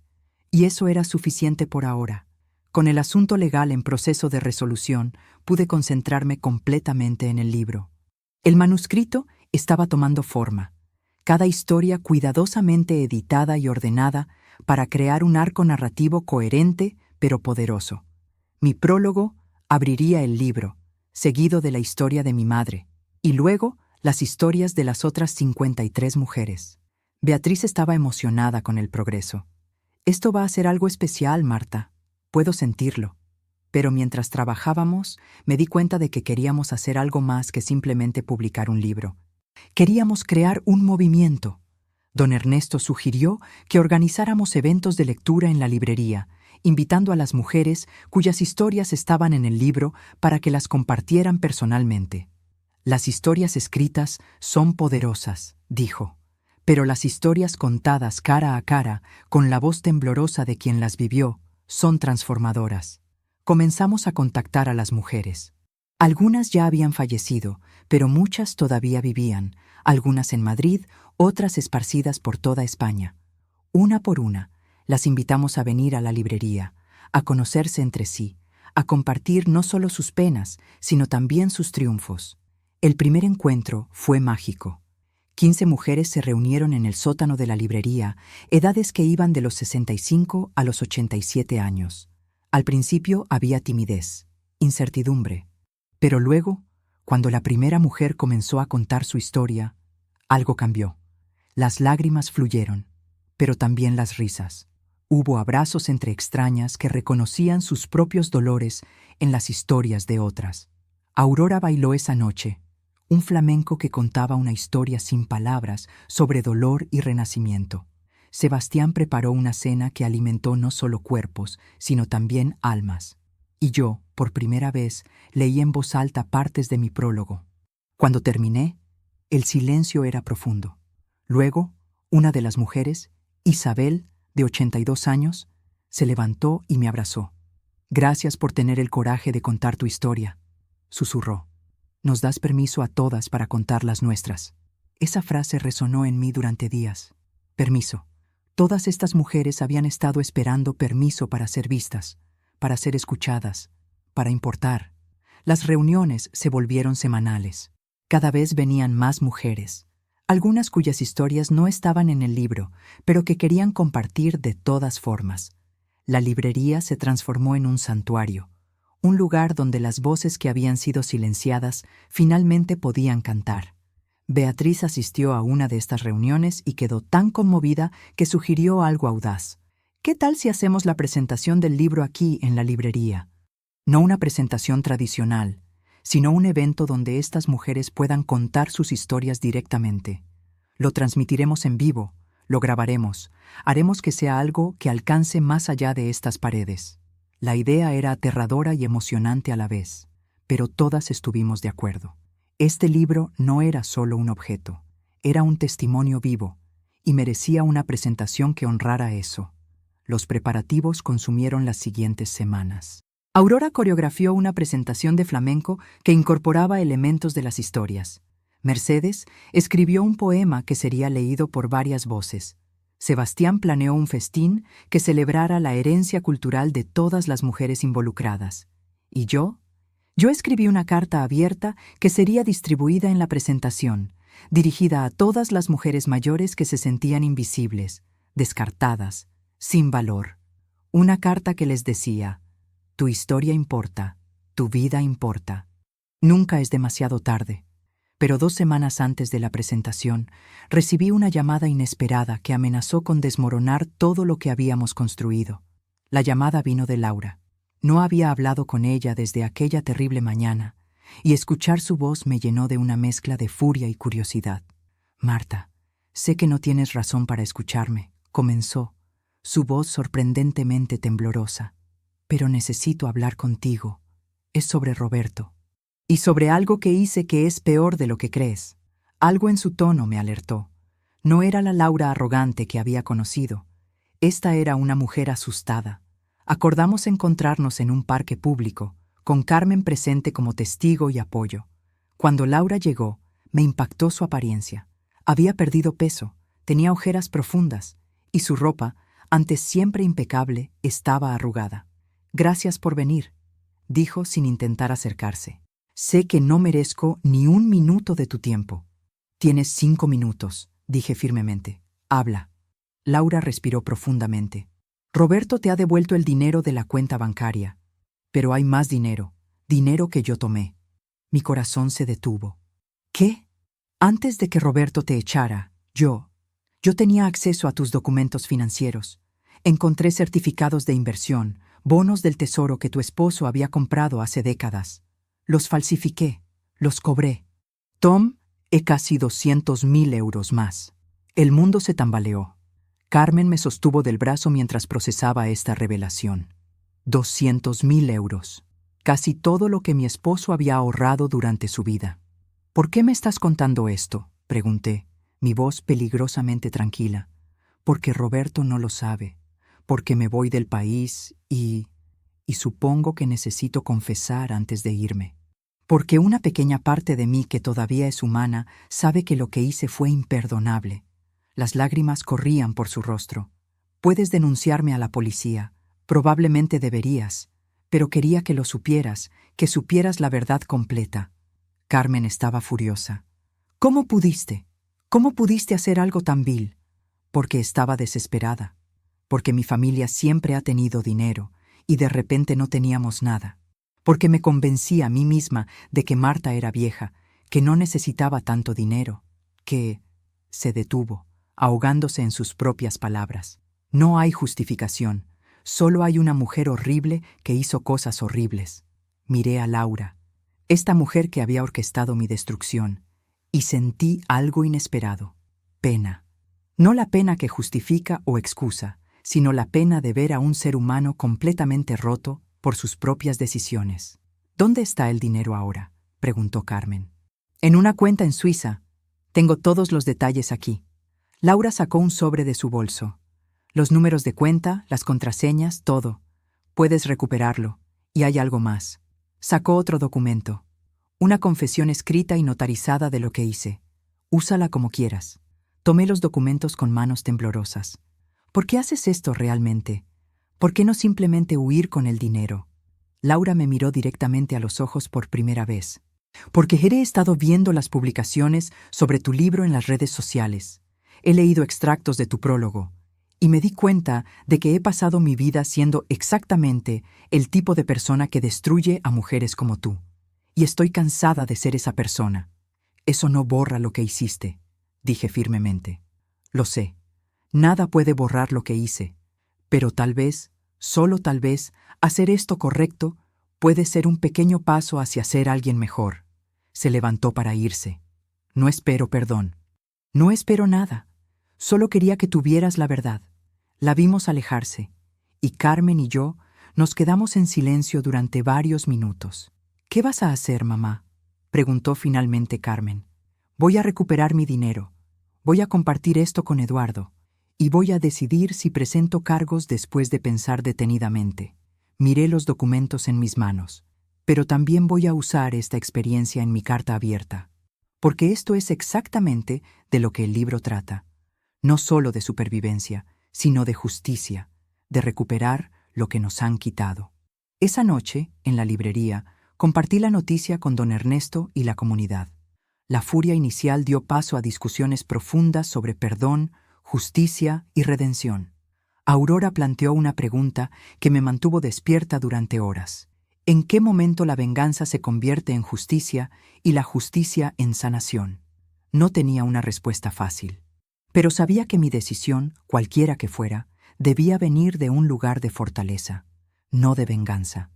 y eso era suficiente por ahora. Con el asunto legal en proceso de resolución, pude concentrarme completamente en el libro. El manuscrito estaba tomando forma, cada historia cuidadosamente editada y ordenada para crear un arco narrativo coherente pero poderoso. Mi prólogo abriría el libro, seguido de la historia de mi madre, y luego las historias de las otras 53 mujeres. Beatriz estaba emocionada con el progreso. Esto va a ser algo especial, Marta. Puedo sentirlo. Pero mientras trabajábamos, me di cuenta de que queríamos hacer algo más que simplemente publicar un libro. Queríamos crear un movimiento. Don Ernesto sugirió que organizáramos eventos de lectura en la librería, invitando a las mujeres cuyas historias estaban en el libro para que las compartieran personalmente. Las historias escritas son poderosas, dijo, pero las historias contadas cara a cara, con la voz temblorosa de quien las vivió, son transformadoras. Comenzamos a contactar a las mujeres. Algunas ya habían fallecido, pero muchas todavía vivían, algunas en Madrid, otras esparcidas por toda España. Una por una, las invitamos a venir a la librería, a conocerse entre sí, a compartir no solo sus penas, sino también sus triunfos. El primer encuentro fue mágico. 15 mujeres se reunieron en el sótano de la librería, edades que iban de los 65 a los 87 años. Al principio había timidez, incertidumbre, pero luego, cuando la primera mujer comenzó a contar su historia, algo cambió. Las lágrimas fluyeron, pero también las risas. Hubo abrazos entre extrañas que reconocían sus propios dolores en las historias de otras. Aurora bailó esa noche, un flamenco que contaba una historia sin palabras sobre dolor y renacimiento. Sebastián preparó una cena que alimentó no solo cuerpos, sino también almas. Y yo, por primera vez, leí en voz alta partes de mi prólogo. Cuando terminé, el silencio era profundo. Luego, una de las mujeres, Isabel, de 82 años, se levantó y me abrazó. «Gracias por tener el coraje de contar tu historia», susurró. «Nos das permiso a todas para contar las nuestras». Esa frase resonó en mí durante días. Permiso. Todas estas mujeres habían estado esperando permiso para ser vistas, para ser escuchadas, para importar. Las reuniones se volvieron semanales. Cada vez venían más mujeres, algunas cuyas historias no estaban en el libro, pero que querían compartir de todas formas. La librería se transformó en un santuario, un lugar donde las voces que habían sido silenciadas finalmente podían cantar. Beatriz asistió a una de estas reuniones y quedó tan conmovida que sugirió algo audaz. ¿Qué tal si hacemos la presentación del libro aquí en la librería? No una presentación tradicional, sino un evento donde estas mujeres puedan contar sus historias directamente. Lo transmitiremos en vivo, lo grabaremos, haremos que sea algo que alcance más allá de estas paredes. La idea era aterradora y emocionante a la vez, pero todas estuvimos de acuerdo. Este libro no era solo un objeto, era un testimonio vivo, y merecía una presentación que honrara eso. Los preparativos consumieron las siguientes semanas. Aurora coreografió una presentación de flamenco que incorporaba elementos de las historias. Mercedes escribió un poema que sería leído por varias voces. Sebastián planeó un festín que celebrara la herencia cultural de todas las mujeres involucradas. ¿Y yo? Yo escribí una carta abierta que sería distribuida en la presentación, dirigida a todas las mujeres mayores que se sentían invisibles, descartadas, sin valor. Una carta que les decía: tu historia importa, tu vida importa. Nunca es demasiado tarde. Pero 2 semanas antes de la presentación, recibí una llamada inesperada que amenazó con desmoronar todo lo que habíamos construido. La llamada vino de Laura. No había hablado con ella desde aquella terrible mañana, y escuchar su voz me llenó de una mezcla de furia y curiosidad. Marta, sé que no tienes razón para escucharme, comenzó, su voz sorprendentemente temblorosa. Pero necesito hablar contigo. Es sobre Roberto. Y sobre algo que hice que es peor de lo que crees. Algo en su tono me alertó. No era la Laura arrogante que había conocido. Esta era una mujer asustada. Acordamos encontrarnos en un parque público, con Carmen presente como testigo y apoyo. Cuando Laura llegó, me impactó su apariencia. Había perdido peso, tenía ojeras profundas, y su ropa, antes siempre impecable, estaba arrugada. «Gracias por venir», dijo sin intentar acercarse. «Sé que no merezco ni un minuto de tu tiempo». «Tienes 5 minutos», dije firmemente. «Habla». Laura respiró profundamente. «Roberto te ha devuelto el dinero de la cuenta bancaria. Pero hay más dinero, dinero que yo tomé». Mi corazón se detuvo. «¿Qué? Antes de que Roberto te echara, yo tenía acceso a tus documentos financieros. Encontré certificados de inversión, bonos del tesoro que tu esposo había comprado hace décadas. Los falsifiqué, los cobré. Tom, casi 200.000 euros más». El mundo se tambaleó. Carmen me sostuvo del brazo mientras procesaba esta revelación. 200.000 euros. Casi todo lo que mi esposo había ahorrado durante su vida. «¿Por qué me estás contando esto?», pregunté, mi voz peligrosamente tranquila. «Porque Roberto no lo sabe. Porque me voy del país y supongo que necesito confesar antes de irme. Porque una pequeña parte de mí que todavía es humana sabe que lo que hice fue imperdonable». Las lágrimas corrían por su rostro. «Puedes denunciarme a la policía. Probablemente deberías. Pero quería que lo supieras, que supieras la verdad completa». Carmen estaba furiosa. «¿Cómo pudiste? ¿Cómo pudiste hacer algo tan vil?» «Porque estaba desesperada. Porque mi familia siempre ha tenido dinero y de repente no teníamos nada. Porque me convencí a mí misma de que Marta era vieja, que no necesitaba tanto dinero, que...» Se detuvo, ahogándose en sus propias palabras. «No hay justificación. Solo hay una mujer horrible que hizo cosas horribles». Miré a Laura, esta mujer que había orquestado mi destrucción, y sentí algo inesperado. Pena. No la pena que justifica o excusa, sino la pena de ver a un ser humano completamente roto por sus propias decisiones. «¿Dónde está el dinero ahora?», preguntó Carmen. «En una cuenta en Suiza. Tengo todos los detalles aquí». Laura sacó un sobre de su bolso. «Los números de cuenta, las contraseñas, todo. Puedes recuperarlo. Y hay algo más». Sacó otro documento. «Una confesión escrita y notarizada de lo que hice. Úsala como quieras». Tomé los documentos con manos temblorosas. «¿Por qué haces esto realmente? ¿Por qué no simplemente huir con el dinero?». Laura me miró directamente a los ojos por primera vez. «Porque he estado viendo las publicaciones sobre tu libro en las redes sociales. He leído extractos de tu prólogo y me di cuenta de que he pasado mi vida siendo exactamente el tipo de persona que destruye a mujeres como tú. Y estoy cansada de ser esa persona. Eso no borra lo que hiciste», dije firmemente. «Lo sé. Nada puede borrar lo que hice. Pero tal vez, solo tal vez, hacer esto correcto puede ser un pequeño paso hacia ser alguien mejor». Se levantó para irse. «No espero perdón. No espero nada. Solo quería que tuvieras la verdad». La vimos alejarse, y Carmen y yo nos quedamos en silencio durante varios minutos. «¿Qué vas a hacer, mamá?», preguntó finalmente Carmen. «Voy a recuperar mi dinero. Voy a compartir esto con Eduardo. Y voy a decidir si presento cargos después de pensar detenidamente». Miré los documentos en mis manos. «Pero también voy a usar esta experiencia en mi carta abierta. Porque esto es exactamente de lo que el libro trata. no solo de supervivencia, sino de justicia, de recuperar lo que nos han quitado. Esa noche, en la librería, compartí la noticia con don Ernesto y la comunidad. La furia inicial dio paso a discusiones profundas sobre perdón, justicia y redención. Aurora planteó una pregunta que me mantuvo despierta durante horas. ¿En qué momento la venganza se convierte en justicia y la justicia en sanación? No tenía una respuesta fácil, pero sabía que mi decisión, cualquiera que fuera, debía venir de un lugar de fortaleza, no de venganza.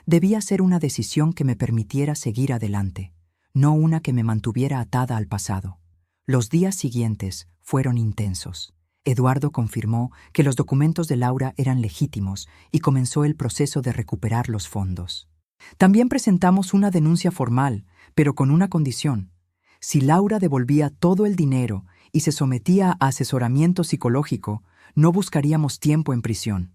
Debía ser una decisión que me permitiera seguir adelante, no una que me mantuviera atada al pasado. Los días siguientes fueron intensos. Eduardo confirmó que los documentos de Laura eran legítimos y comenzó el proceso de recuperar los fondos. También presentamos una denuncia formal, pero con una condición. Si Laura devolvía todo el dinero y se sometía a asesoramiento psicológico, no buscaríamos tiempo en prisión.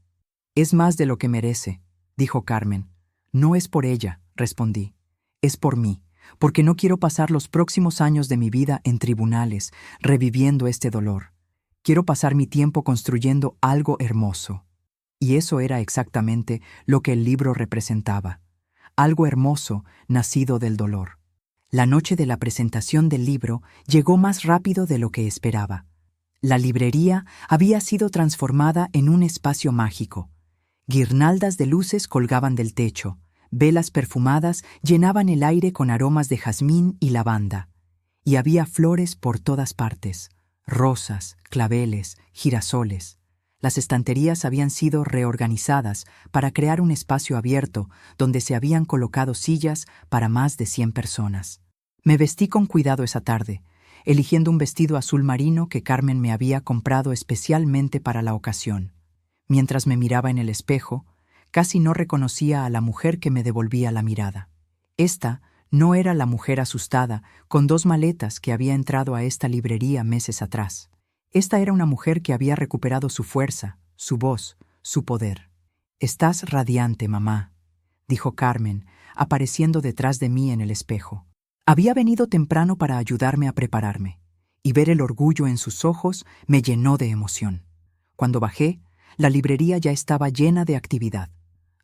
Es más de lo que merece, dijo Carmen. No es por ella, respondí. Es por mí, porque no quiero pasar los próximos años de mi vida en tribunales, reviviendo este dolor. Quiero pasar mi tiempo construyendo algo hermoso. Y eso era exactamente lo que el libro representaba. Algo hermoso nacido del dolor. La noche de la presentación del libro llegó más rápido de lo que esperaba. La librería había sido transformada en un espacio mágico. Guirnaldas de luces colgaban del techo, velas perfumadas llenaban el aire con aromas de jazmín y lavanda, y había flores por todas partes, rosas, claveles, girasoles. Las estanterías habían sido reorganizadas para crear un espacio abierto donde se habían colocado sillas para más de 100 personas. Me vestí con cuidado esa tarde, eligiendo un vestido azul marino que Carmen me había comprado especialmente para la ocasión. Mientras me miraba en el espejo, casi no reconocía a la mujer que me devolvía la mirada. Esta no era la mujer asustada, con 2 maletas que había entrado a esta librería meses atrás. Esta era una mujer que había recuperado su fuerza, su voz, su poder. «Estás radiante, mamá», dijo Carmen, apareciendo detrás de mí en el espejo. Había venido temprano para ayudarme a prepararme, y ver el orgullo en sus ojos me llenó de emoción. Cuando bajé, la librería ya estaba llena de actividad.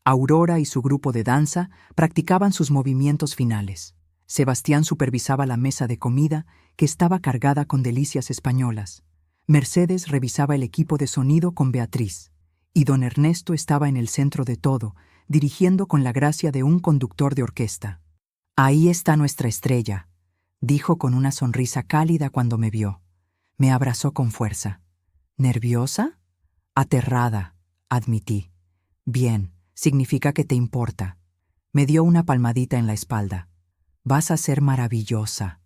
Aurora y su grupo de danza practicaban sus movimientos finales. Sebastián supervisaba la mesa de comida, que estaba cargada con delicias españolas. Mercedes revisaba el equipo de sonido con Beatriz, y don Ernesto estaba en el centro de todo, dirigiendo con la gracia de un conductor de orquesta. «Ahí está nuestra estrella», dijo con una sonrisa cálida cuando me vio. Me abrazó con fuerza. «¿Nerviosa?» «Aterrada», admití. «Bien, significa que te importa». Me dio una palmadita en la espalda. «Vas a ser maravillosa».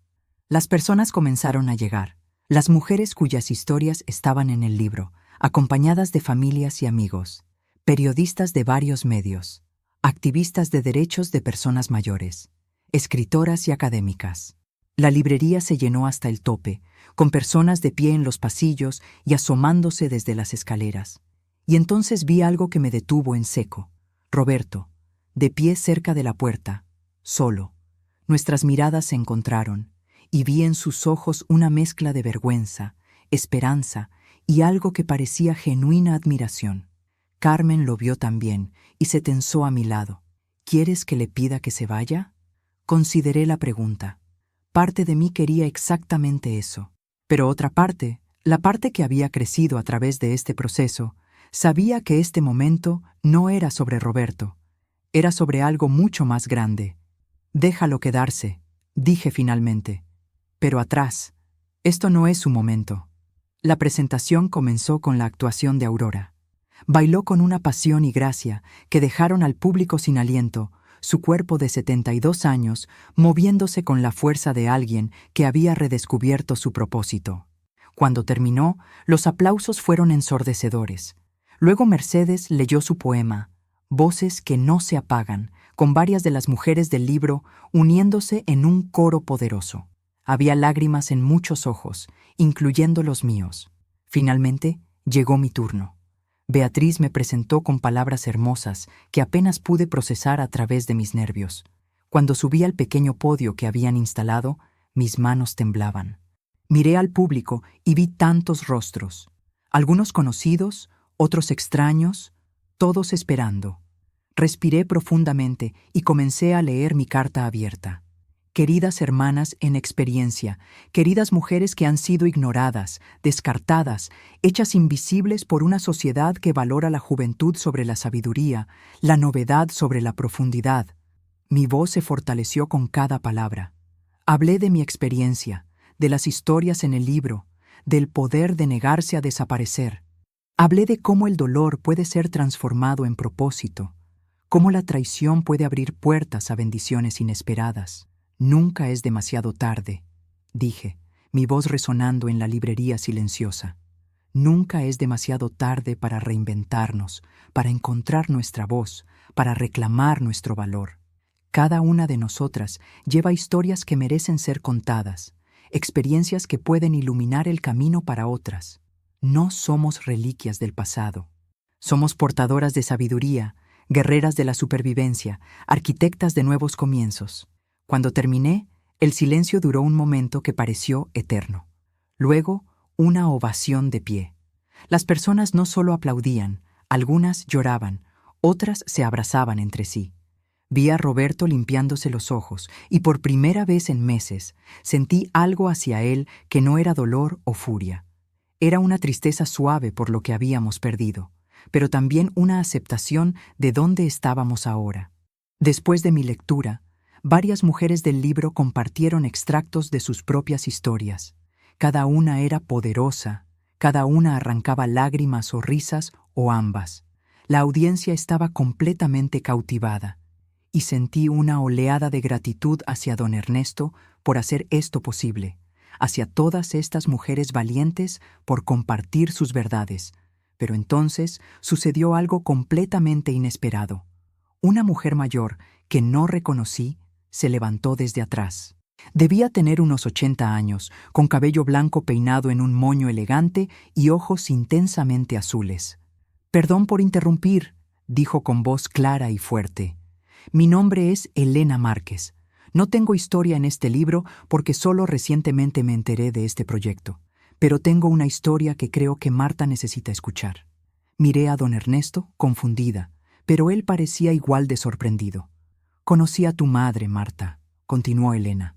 Las personas comenzaron a llegar, las mujeres cuyas historias estaban en el libro, acompañadas de familias y amigos, periodistas de varios medios, activistas de derechos de personas mayores, escritoras y académicas. La librería se llenó hasta el tope, con personas de pie en los pasillos y asomándose desde las escaleras. Y entonces vi algo que me detuvo en seco. Roberto, de pie cerca de la puerta, solo. Nuestras miradas se encontraron, y vi en sus ojos una mezcla de vergüenza, esperanza y algo que parecía genuina admiración. Carmen lo vio también y se tensó a mi lado. «¿Quieres que le pida que se vaya?» Consideré la pregunta. Parte de mí quería exactamente eso. Pero otra parte, la parte que había crecido a través de este proceso, sabía que este momento no era sobre Roberto. Era sobre algo mucho más grande. «Déjalo quedarse», dije finalmente. «Pero atrás. Esto no es su momento». La presentación comenzó con la actuación de Aurora. Bailó con una pasión y gracia que dejaron al público sin aliento, su cuerpo de 72 años moviéndose con la fuerza de alguien que había redescubierto su propósito. Cuando terminó, los aplausos fueron ensordecedores. Luego Mercedes leyó su poema, Voces que no se apagan, con varias de las mujeres del libro uniéndose en un coro poderoso. Había lágrimas en muchos ojos, incluyendo los míos. Finalmente, llegó mi turno. Beatriz me presentó con palabras hermosas que apenas pude procesar a través de mis nervios. Cuando subí al pequeño podio que habían instalado, mis manos temblaban. Miré al público y vi tantos rostros, algunos conocidos, otros extraños, todos esperando. Respiré profundamente y comencé a leer mi carta abierta. Queridas hermanas en experiencia, queridas mujeres que han sido ignoradas, descartadas, hechas invisibles por una sociedad que valora la juventud sobre la sabiduría, la novedad sobre la profundidad. Mi voz se fortaleció con cada palabra. Hablé de mi experiencia, de las historias en el libro, del poder de negarse a desaparecer. Hablé de cómo el dolor puede ser transformado en propósito, cómo la traición puede abrir puertas a bendiciones inesperadas. Nunca es demasiado tarde, dije, mi voz resonando en la librería silenciosa. Nunca es demasiado tarde para reinventarnos, para encontrar nuestra voz, para reclamar nuestro valor. Cada una de nosotras lleva historias que merecen ser contadas, experiencias que pueden iluminar el camino para otras. No somos reliquias del pasado. Somos portadoras de sabiduría, guerreras de la supervivencia, arquitectas de nuevos comienzos. Cuando terminé, el silencio duró un momento que pareció eterno. Luego, una ovación de pie. Las personas no solo aplaudían, algunas lloraban, otras se abrazaban entre sí. Vi a Roberto limpiándose los ojos y por primera vez en meses sentí algo hacia él que no era dolor o furia. Era una tristeza suave por lo que habíamos perdido, pero también una aceptación de dónde estábamos ahora. Después de mi lectura, varias mujeres del libro compartieron extractos de sus propias historias. Cada una era poderosa, cada una arrancaba lágrimas o risas o ambas. La audiencia estaba completamente cautivada, y sentí una oleada de gratitud hacia don Ernesto por hacer esto posible, hacia todas estas mujeres valientes por compartir sus verdades. Pero entonces sucedió algo completamente inesperado. Una mujer mayor, que no reconocí, se levantó desde atrás. Debía tener unos 80 años, con cabello blanco peinado en un moño elegante y ojos intensamente azules. «Perdón por interrumpir», dijo con voz clara y fuerte. «Mi nombre es Elena Márquez. No tengo historia en este libro porque solo recientemente me enteré de este proyecto, pero tengo una historia que creo que Marta necesita escuchar». Miré a don Ernesto, confundida, pero él parecía igual de sorprendido. «Conocí a tu madre, Marta», continuó Elena.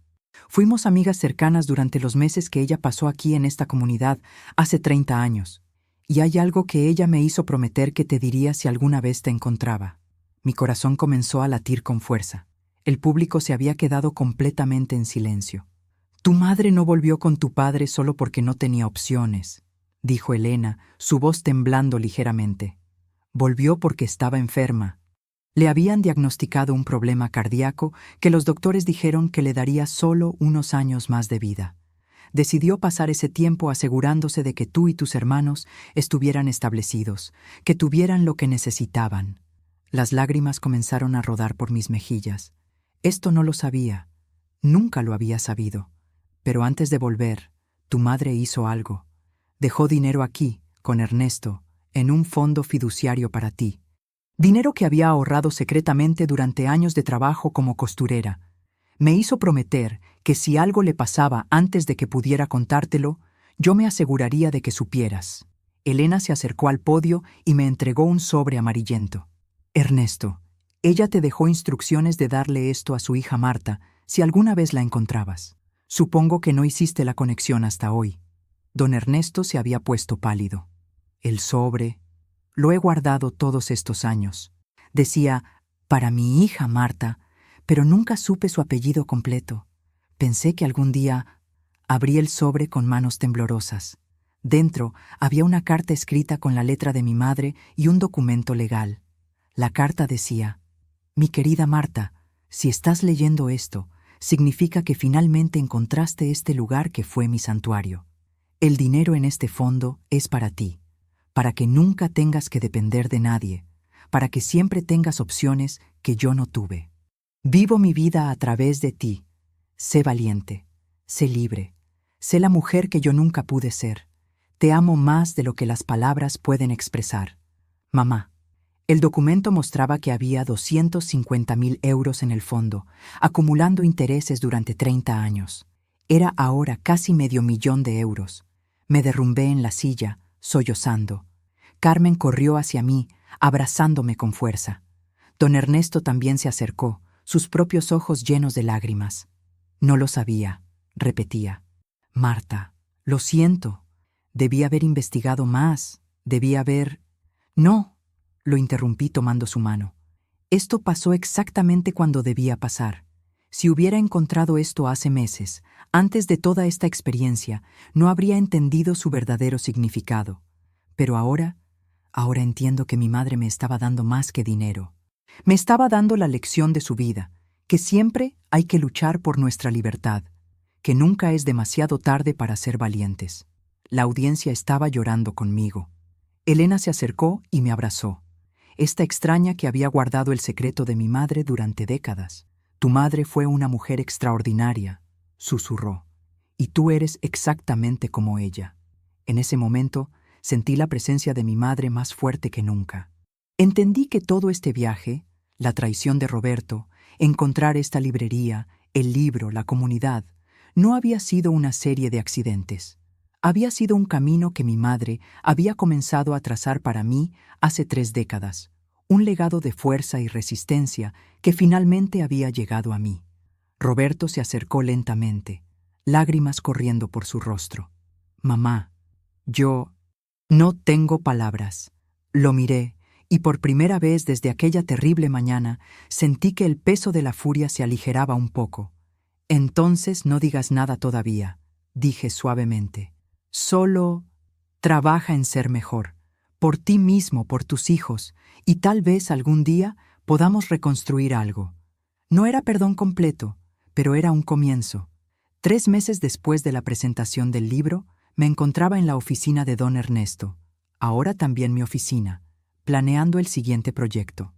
«Fuimos amigas cercanas durante los meses que ella pasó aquí en esta comunidad, hace 30 años. Y hay algo que ella me hizo prometer que te diría si alguna vez te encontraba». Mi corazón comenzó a latir con fuerza. El público se había quedado completamente en silencio. «Tu madre no volvió con tu padre solo porque no tenía opciones», dijo Elena, su voz temblando ligeramente. «Volvió porque estaba enferma. Le habían diagnosticado un problema cardíaco que los doctores dijeron que le daría solo unos años más de vida. Decidió pasar ese tiempo asegurándose de que tú y tus hermanos estuvieran establecidos, que tuvieran lo que necesitaban». Las lágrimas comenzaron a rodar por mis mejillas. Esto no lo sabía. Nunca lo había sabido. Pero antes de volver, tu madre hizo algo. Dejó dinero aquí, con Ernesto, en un fondo fiduciario para ti. Dinero que había ahorrado secretamente durante años de trabajo como costurera. Me hizo prometer que si algo le pasaba antes de que pudiera contártelo, yo me aseguraría de que supieras. Elena se acercó al podio y me entregó un sobre amarillento. «Ernesto, ella te dejó instrucciones de darle esto a su hija Marta si alguna vez la encontrabas. Supongo que no hiciste la conexión hasta hoy». Don Ernesto se había puesto pálido. «El sobre, lo he guardado todos estos años. Decía, para mi hija Marta, pero nunca supe su apellido completo. Pensé que algún día...». Abrí el sobre con manos temblorosas. Dentro había una carta escrita con la letra de mi madre y un documento legal. La carta decía: «Mi querida Marta, si estás leyendo esto, significa que finalmente encontraste este lugar que fue mi santuario. El dinero en este fondo es para ti, para que nunca tengas que depender de nadie, para que siempre tengas opciones que yo no tuve. Vivo mi vida a través de ti. Sé valiente, sé libre, sé la mujer que yo nunca pude ser. Te amo más de lo que las palabras pueden expresar. Mamá». El documento mostraba que había 250.000 euros en el fondo, acumulando intereses durante 30 años. Era ahora casi $500,000. Me derrumbé en la silla, sollozando. Carmen corrió hacia mí, abrazándome con fuerza. Don Ernesto también se acercó, sus propios ojos llenos de lágrimas. No lo sabía, repetía. Marta, lo siento. Debí haber investigado más. Debí haber... No, lo interrumpí tomando su mano. Esto pasó exactamente cuando debía pasar. Si hubiera encontrado esto hace meses, antes de toda esta experiencia, no habría entendido su verdadero significado. Pero ahora entiendo que mi madre me estaba dando más que dinero. Me estaba dando la lección de su vida, que siempre hay que luchar por nuestra libertad, que nunca es demasiado tarde para ser valientes. La audiencia estaba llorando conmigo. Elena se acercó y me abrazó. Esta extraña que había guardado el secreto de mi madre durante décadas. Tu madre fue una mujer extraordinaria, susurró, y tú eres exactamente como ella. En ese momento sentí la presencia de mi madre más fuerte que nunca. Entendí que todo este viaje, la traición de Roberto, encontrar esta librería, el libro, la comunidad, no había sido una serie de accidentes. Había sido un camino que mi madre había comenzado a trazar para mí hace 3 décadas, un legado de fuerza y resistencia que finalmente había llegado a mí. Roberto se acercó lentamente, lágrimas corriendo por su rostro. Mamá, yo no tengo palabras. Lo miré, y por primera vez desde aquella terrible mañana sentí que el peso de la furia se aligeraba un poco. Entonces no digas nada todavía, dije suavemente. Solo trabaja en ser mejor, por ti mismo, por tus hijos, y tal vez algún día podamos reconstruir algo. No era perdón completo, pero era un comienzo. 3 meses después de la presentación del libro, me encontraba en la oficina de don Ernesto, ahora también mi oficina, planeando el siguiente proyecto.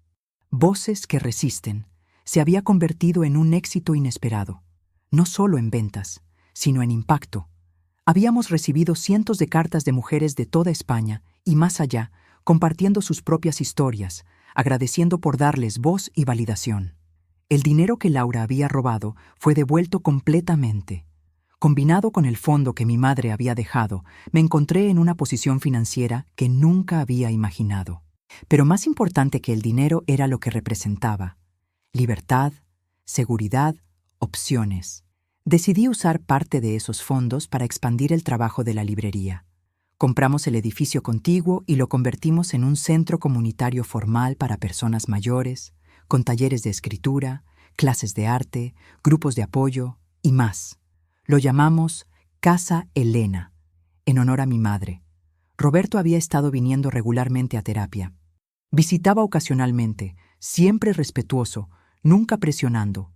Voces que resisten se había convertido en un éxito inesperado, no solo en ventas, sino en impacto. Habíamos recibido cientos de cartas de mujeres de toda España y más allá, compartiendo sus propias historias, agradeciendo por darles voz y validación. El dinero que Laura había robado fue devuelto completamente. Combinado con el fondo que mi madre había dejado, me encontré en una posición financiera que nunca había imaginado. Pero más importante que el dinero era lo que representaba: libertad, seguridad, opciones. Decidí usar parte de esos fondos para expandir el trabajo de la librería. Compramos el edificio contiguo y lo convertimos en un centro comunitario formal para personas mayores, con talleres de escritura, clases de arte, grupos de apoyo y más. Lo llamamos Casa Elena, en honor a mi madre. Roberto había estado viniendo regularmente a terapia. Visitaba ocasionalmente, siempre respetuoso, nunca presionando.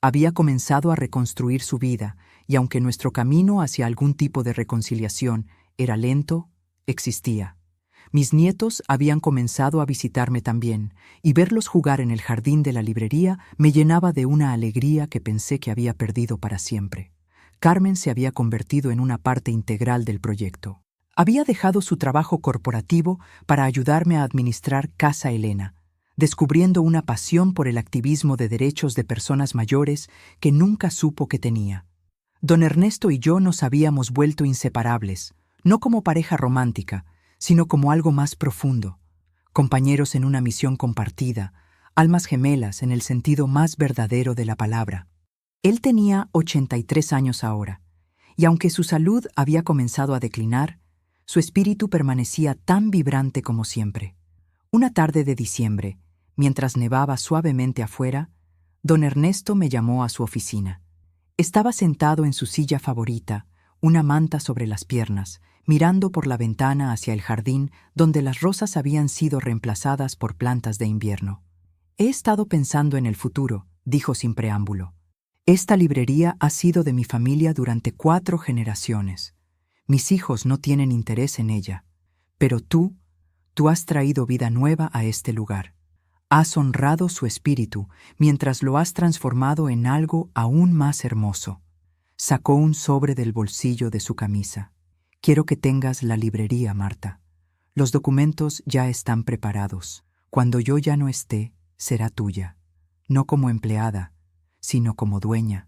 Había comenzado a reconstruir su vida, y aunque nuestro camino hacia algún tipo de reconciliación era lento, existía. Mis nietos habían comenzado a visitarme también, y verlos jugar en el jardín de la librería me llenaba de una alegría que pensé que había perdido para siempre. Carmen se había convertido en una parte integral del proyecto. Había dejado su trabajo corporativo para ayudarme a administrar Casa Elena, descubriendo una pasión por el activismo de derechos de personas mayores que nunca supo que tenía. Don Ernesto y yo nos habíamos vuelto inseparables, no como pareja romántica, sino como algo más profundo, compañeros en una misión compartida, almas gemelas en el sentido más verdadero de la palabra. Él tenía 83 años ahora, y aunque su salud había comenzado a declinar, su espíritu permanecía tan vibrante como siempre. Una tarde de diciembre, mientras nevaba suavemente afuera, don Ernesto me llamó a su oficina. Estaba sentado en su silla favorita, una manta sobre las piernas, mirando por la ventana hacia el jardín donde las rosas habían sido reemplazadas por plantas de invierno. He estado pensando en el futuro, dijo sin preámbulo. Esta librería ha sido de mi familia durante 4 generaciones. Mis hijos no tienen interés en ella, pero tú has traído vida nueva a este lugar. Has honrado su espíritu mientras lo has transformado en algo aún más hermoso. Sacó un sobre del bolsillo de su camisa. Quiero que tengas la librería, Marta. Los documentos ya están preparados. Cuando yo ya no esté, será tuya. No como empleada, sino como dueña,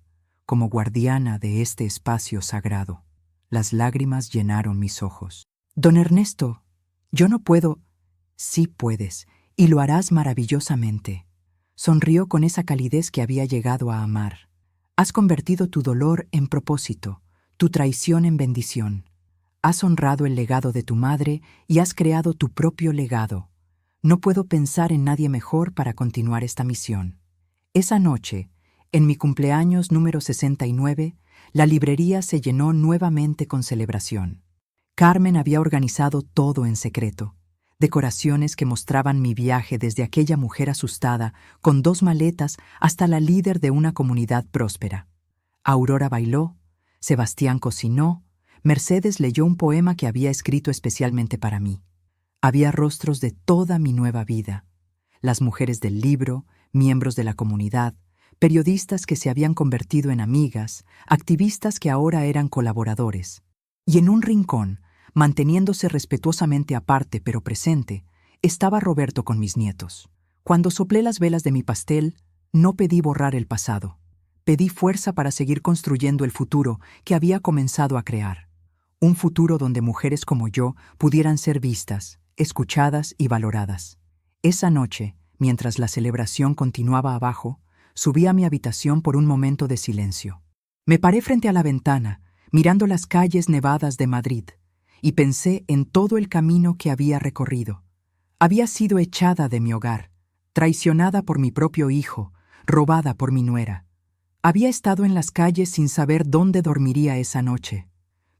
como guardiana de este espacio sagrado. Las lágrimas llenaron mis ojos. Don Ernesto, yo no puedo. Sí puedes, y lo harás maravillosamente. Sonrió con esa calidez que había llegado a amar. Has convertido tu dolor en propósito, tu traición en bendición. Has honrado el legado de tu madre y has creado tu propio legado. No puedo pensar en nadie mejor para continuar esta misión. Esa noche, en mi cumpleaños número 69, la librería se llenó nuevamente con celebración. Carmen había organizado todo en secreto. Decoraciones que mostraban mi viaje desde aquella mujer asustada, con 2 maletas, hasta la líder de una comunidad próspera. Aurora bailó, Sebastián cocinó, Mercedes leyó un poema que había escrito especialmente para mí. Había rostros de toda mi nueva vida. Las mujeres del libro, miembros de la comunidad, periodistas que se habían convertido en amigas, activistas que ahora eran colaboradores. Y en un rincón, manteniéndose respetuosamente aparte pero presente, estaba Roberto con mis nietos. Cuando soplé las velas de mi pastel, no pedí borrar el pasado. Pedí fuerza para seguir construyendo el futuro que había comenzado a crear. Un futuro donde mujeres como yo pudieran ser vistas, escuchadas y valoradas. Esa noche, mientras la celebración continuaba abajo, subí a mi habitación por un momento de silencio. Me paré frente a la ventana, mirando las calles nevadas de Madrid, y pensé en todo el camino que había recorrido. Había sido echada de mi hogar, traicionada por mi propio hijo, robada por mi nuera. Había estado en las calles sin saber dónde dormiría esa noche,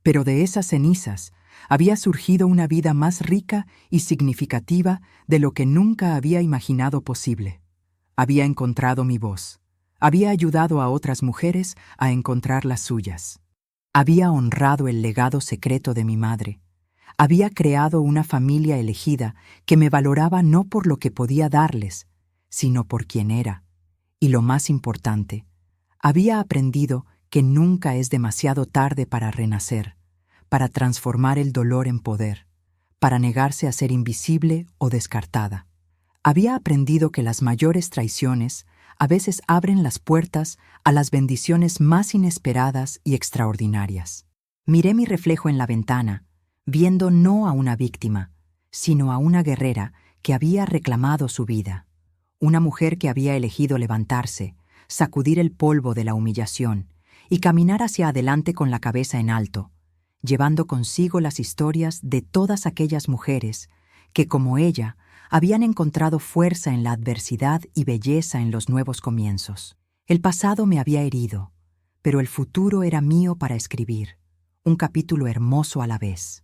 pero de esas cenizas había surgido una vida más rica y significativa de lo que nunca había imaginado posible. Había encontrado mi voz, había ayudado a otras mujeres a encontrar las suyas. Había honrado el legado secreto de mi madre. Había creado una familia elegida que me valoraba no por lo que podía darles, sino por quien era. Y lo más importante, había aprendido que nunca es demasiado tarde para renacer, para transformar el dolor en poder, para negarse a ser invisible o descartada. Había aprendido que las mayores traiciones a veces abren las puertas a las bendiciones más inesperadas y extraordinarias. Miré mi reflejo en la ventana, viendo no a una víctima, sino a una guerrera que había reclamado su vida, una mujer que había elegido levantarse, sacudir el polvo de la humillación y caminar hacia adelante con la cabeza en alto, llevando consigo las historias de todas aquellas mujeres que, como ella, habían encontrado fuerza en la adversidad y belleza en los nuevos comienzos. El pasado me había herido, pero el futuro era mío para escribir, un capítulo hermoso a la vez.